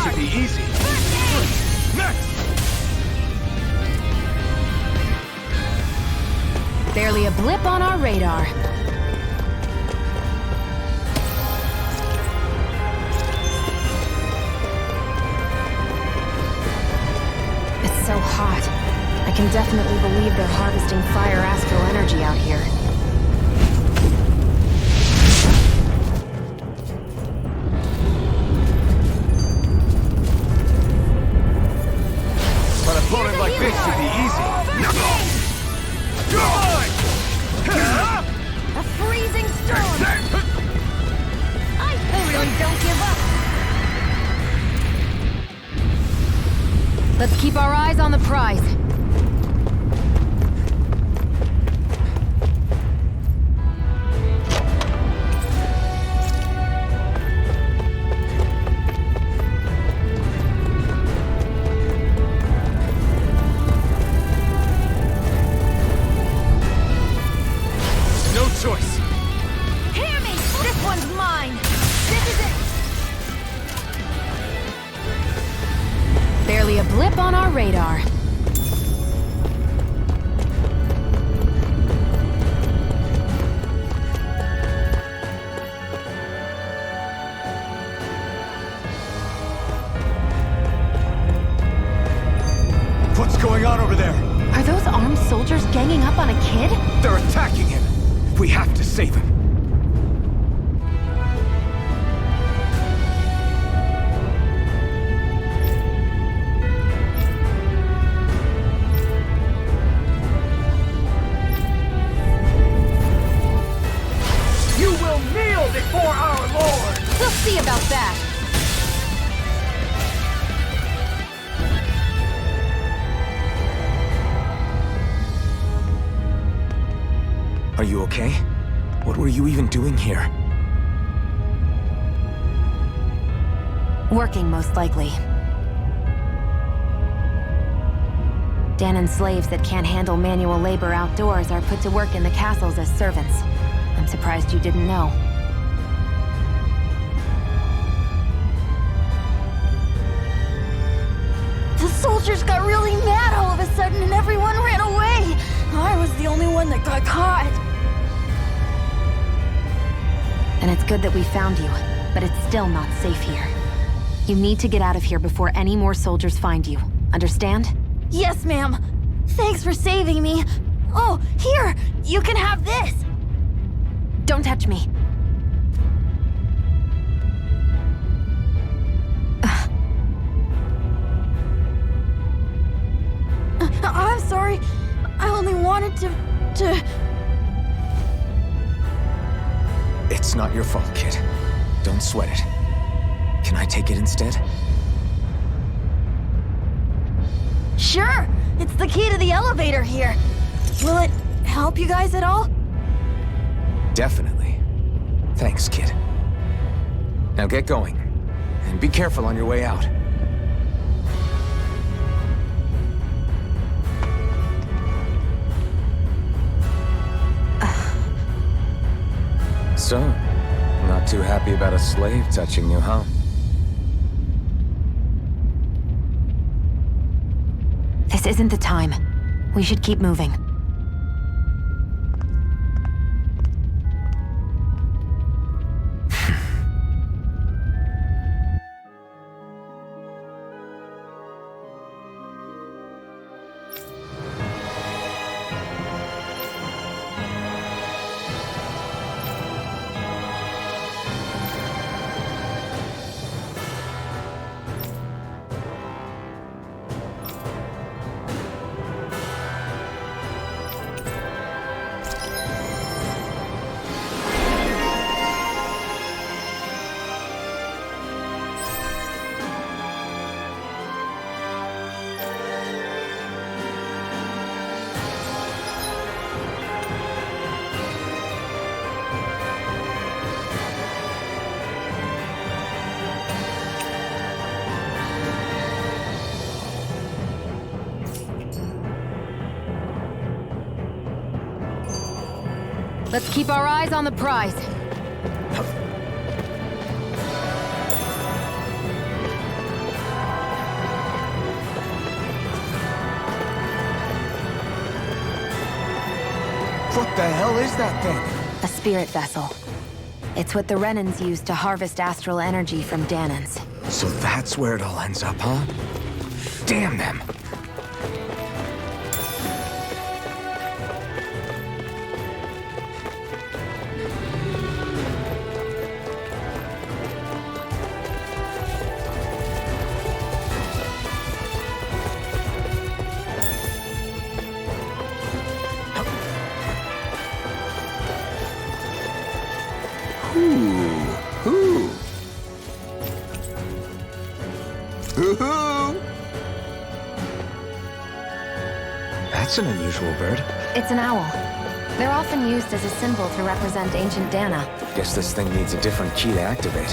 Should be easy. Next! Barely a blip on our radar. It's so hot. I can definitely believe they're harvesting fire astral energy out here. Opponent like this should be easy. A freezing storm! I really don't give up! Let's keep our eyes on the prize. Choice. Hear me! This one's mine! This is it! Barely a blip on our radar. What's going on over there? Are those armed soldiers ganging up on a kid? They're attacking him. We have to save him. You will kneel before our Lord! We'll see about that. Are you okay? What were you even doing here? Working, most likely. Danan's slaves that can't handle manual labor outdoors are put to work in the castles as servants. I'm surprised you didn't know. The soldiers got really mad all of a sudden and everyone ran away. I was the only one that got caught. And it's good that we found you, but it's still not safe here. You need to get out of here before any more soldiers find you. Understand? Yes, ma'am. Thanks for saving me. Oh, here! You can have this! Don't touch me. I'm sorry. I only wanted to... It's not your fault, kid. Don't sweat it. Can I take it instead? Sure! It's the key to the elevator here. Will it help you guys at all? Definitely. Thanks, kid. Now get going. And be careful on your way out. So, not too happy about a slave touching you, huh? This isn't the time. We should keep moving. Let's keep our eyes on the prize. What the hell is that thing? A spirit vessel. It's what the Renans use to harvest astral energy from Danans. So that's where it all ends up, huh? Damn them! That's an unusual bird. It's an owl. They're often used as a symbol to represent ancient Dana. Guess this thing needs a different key to activate.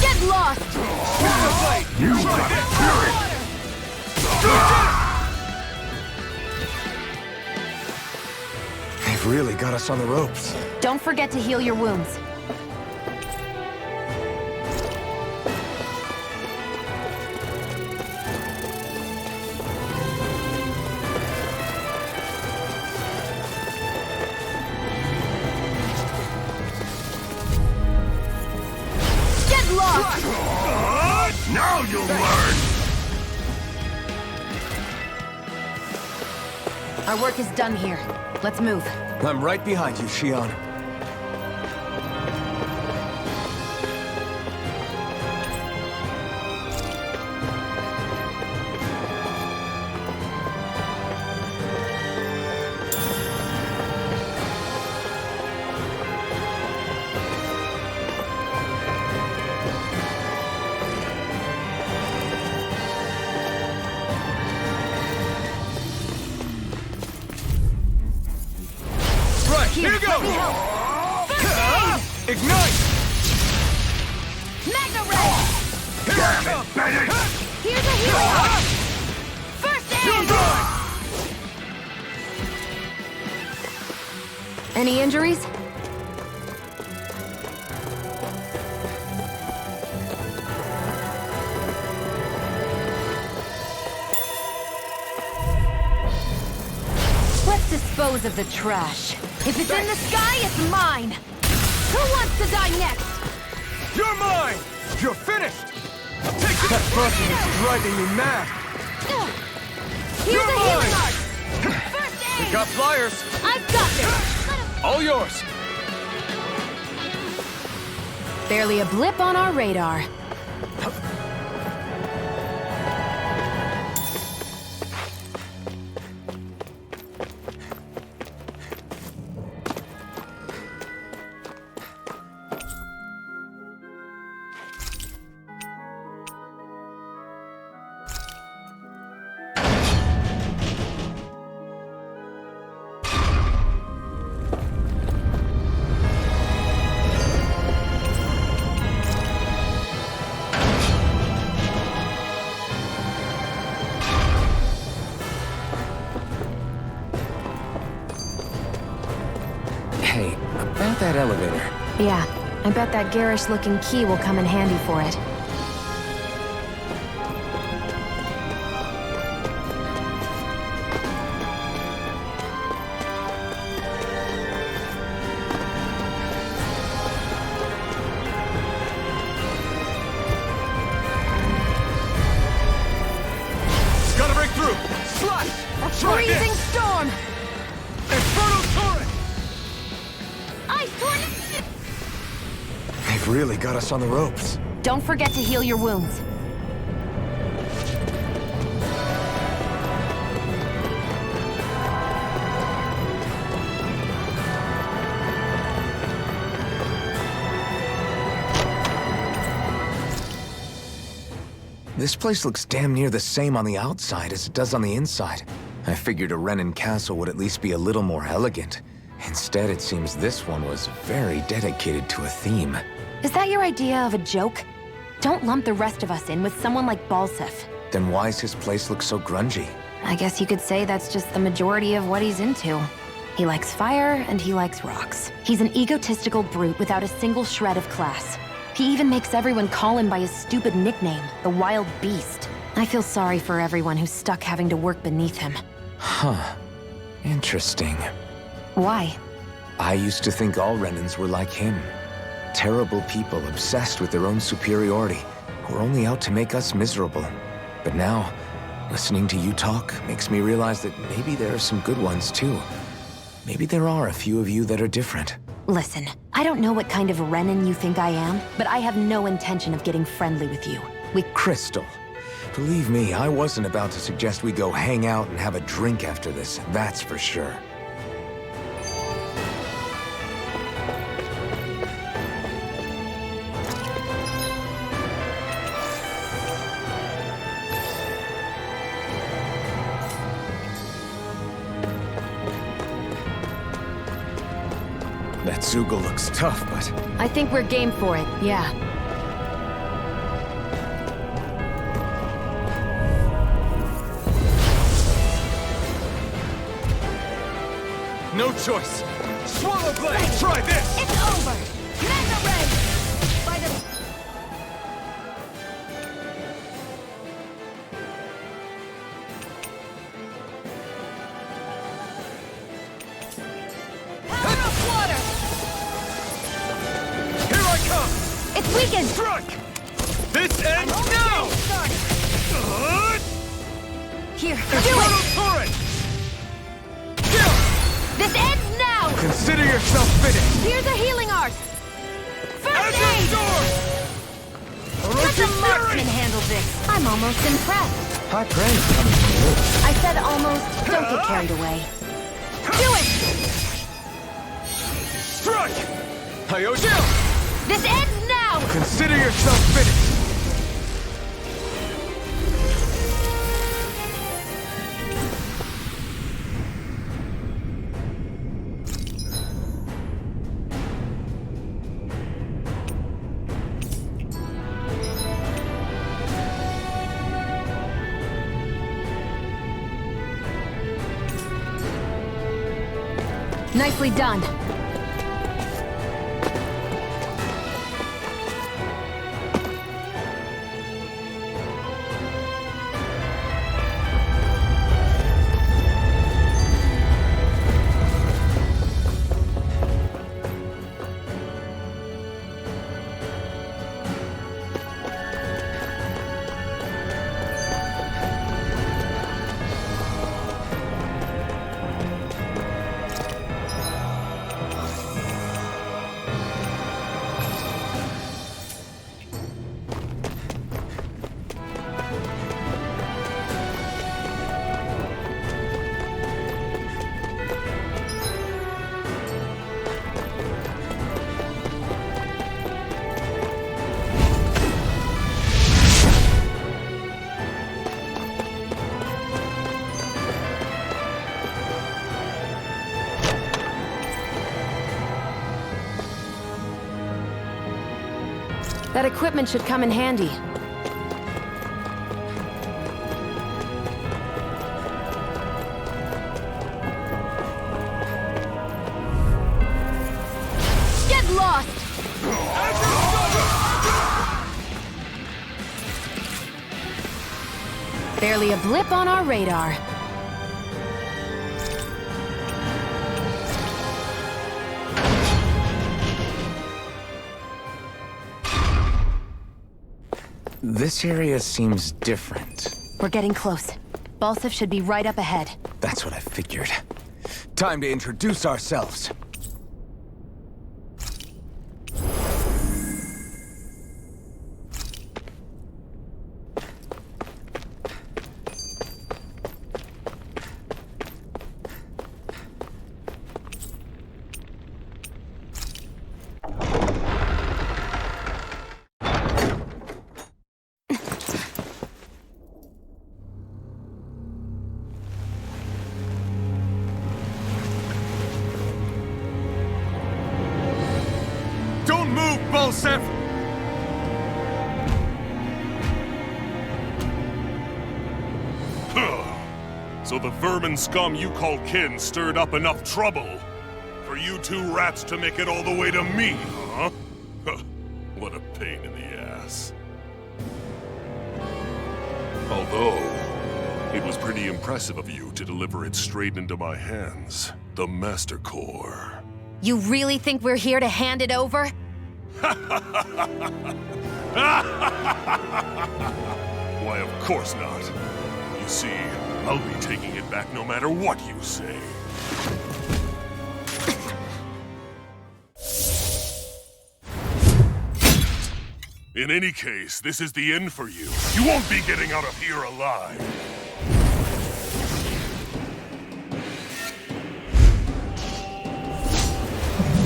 Get lost! You got it! They've really got us on the ropes. Don't forget to heal your wounds. Now you'll learn! Our work is done here. Let's move. I'm right behind you, Shion. Here you go! Let me help! First aid! Ignite! Magna Ray! Damn it, Bennett! Here's a healing! First aid! Any injuries? dispose of the trash. If it's in the sky, it's mine! Who wants to die next? You're mine! You're finished! Take it! That buzzing is driving me mad! Here's a healing art! First aid! We got flyers! I've got this! All yours! Barely a blip on our radar. Hey, about that elevator. Yeah, I bet that garish-looking key will come in handy for it. Gotta break through! Slash! Try Freezing this! storm! Inferno torrent! Ice tornado! They've really got us on the ropes. Don't forget to heal your wounds. This place looks damn near the same on the outside as it does on the inside. I figured a Renin castle would at least be a little more elegant. Instead, it seems this one was very dedicated to a theme. Is that your idea of a joke? Don't lump the rest of us in with someone like Balsef. Then why's his place look so grungy? I guess you could say that's just the majority of what he's into. He likes fire and he likes rocks. He's an egotistical brute without a single shred of class. He even makes everyone call him by his stupid nickname, the Wild Beast. I feel sorry for everyone who's stuck having to work beneath him. Huh. Interesting. Why? I used to think all Renins were like him. Terrible people obsessed with their own superiority, who are only out to make us miserable. But now, listening to you talk makes me realize that maybe there are some good ones too. Maybe there are a few of you that are different. Listen, I don't know what kind of Renin you think I am, but I have no intention of getting friendly with you. Crystal, believe me, I wasn't about to suggest we go hang out and have a drink after this, that's for sure. That Zoogle looks tough, but... I think we're game for it, yeah. No choice! Swallow blade! Try this! It's over! Mega Ray! By the... Power of water! Here I come! It's weakened! Strike! This ends now! Here, do Inferno it! torrent! This ends now! Consider yourself finished! Here's a healing art! First Azure aid! sword! Let the marksman handle this! I'm almost impressed. High praise coming from you. I said almost. Don't get carried away. Do it! Strike! Hyosha! This ends now! Consider yourself finished! Nicely done. That equipment should come in handy. Get lost! Barely a blip on our radar. This area seems different. We're getting close. Balsef should be right up ahead. That's what I figured. Time to introduce ourselves. So the vermin scum you call kin stirred up enough trouble for you two rats to make it all the way to me, huh? What a pain in the ass. Although, it was pretty impressive of you to deliver it straight into my hands. The Master Core. You really think we're here to hand it over? Why, of course not. You see, I'll be taking it back no matter what you say. In any case, this is the end for you. You won't be getting out of here alive.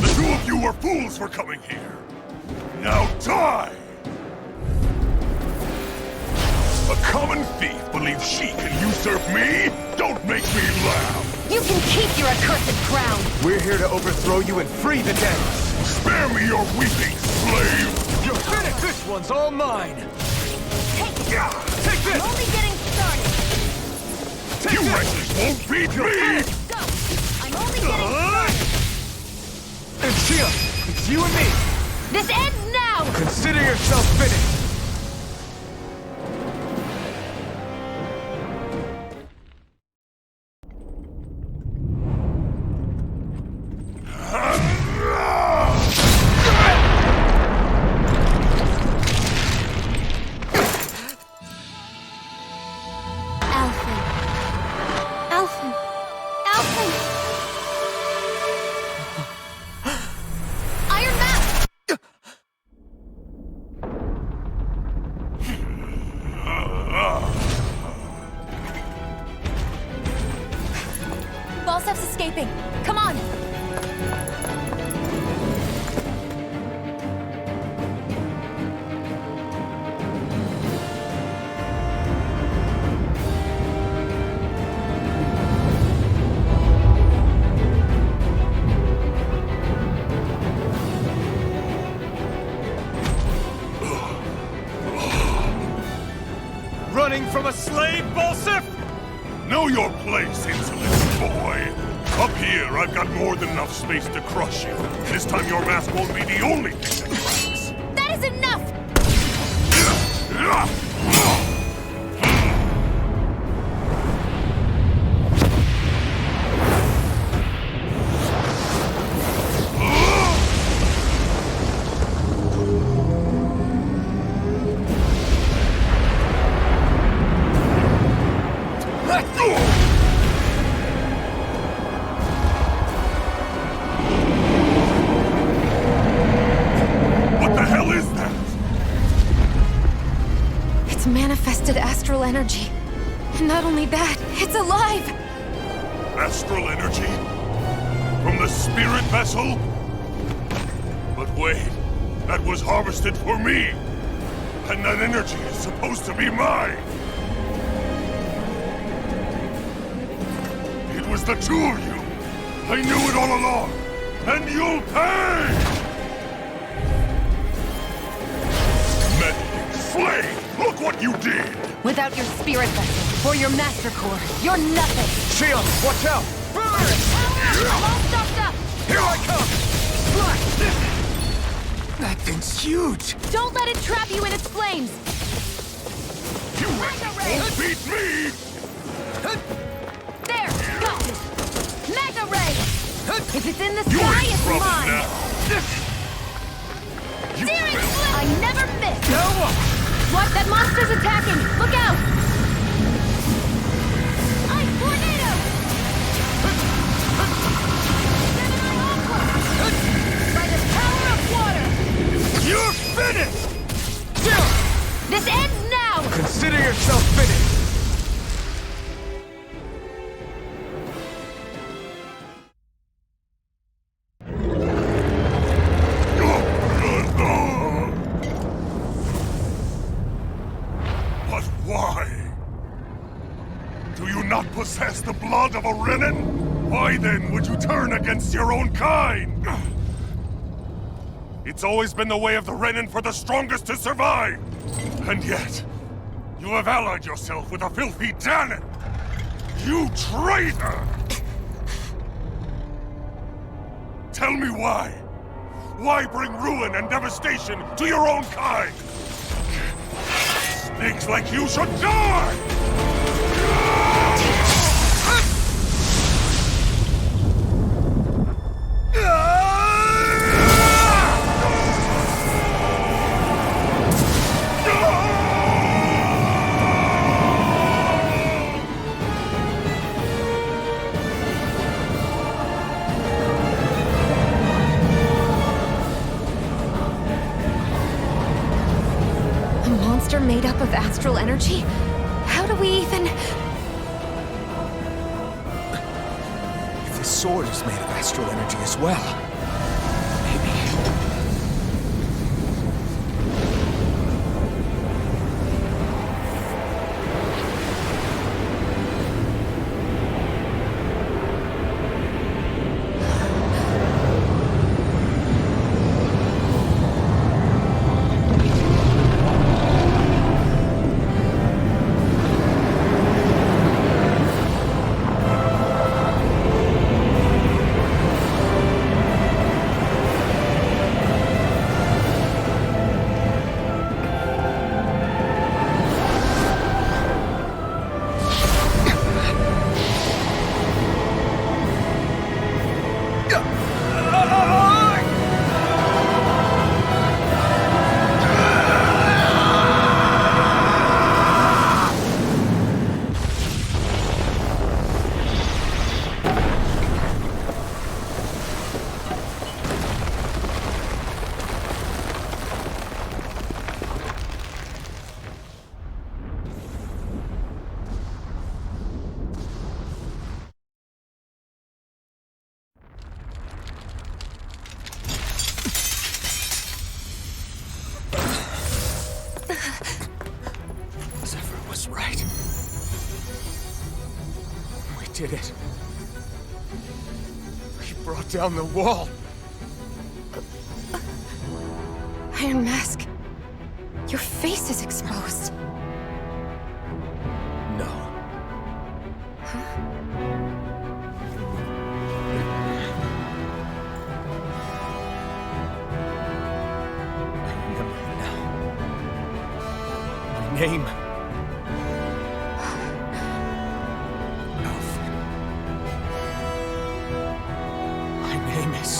The two of you were fools for coming here. Now die! A common thief believes she can usurp me? Don't make me laugh! You can keep your accursed crown! We're here to overthrow you and free the dead. Spare me your weeping, slave! You're finished! This one's all mine! Take this! I'm only getting started! You wretches won't beat me! Go! I'm only getting started! And Sheila, it's you and me! This ends now! Consider yourself finished! Balsef's escaping. Come on! Running from a slave, Balsef? Know your place, insolent boy! Up here, I've got more than enough space to crush you. This time your mask won't be the only thing that cracks. That is enough! Manifested astral energy. And not only that, it's alive! Astral energy? From the spirit vessel? But wait, that was harvested for me! And that energy is supposed to be mine! It was the two of you! I knew it all along! And you'll pay! Slay! Look what you did! Without your spirit vessel or your master core, you're nothing. Shield, watch out! I'm all stocked up. Here I come! That thing's huge! Don't let it trap you in its flames. You won't beat me! There, got it. Mega ray. If it's in the You sky, ain't it's trouble mine. now! You Searing failed. split. I never miss. No! What? That monster's attacking. Look out! Ice tornado. Gemini aqua. By the power of water. You're finished! This ends now. Consider yourself finished! But why? Do you not possess the blood of a Renin? Why then would you turn against your own kind? It's always been the way of the Renin for the strongest to survive! And yet, you have allied yourself with a filthy Danon! You traitor! Tell me why? Why bring ruin and devastation to your own kind? Snakes like you should die! A monster made up of astral energy? How do we even... If the sword is made of astral energy as well, maybe... Zephyr was right. We did it. We brought down the wall. Iron Mask, your face is exposed. No. I remember it now. My name. Alfred. My name is...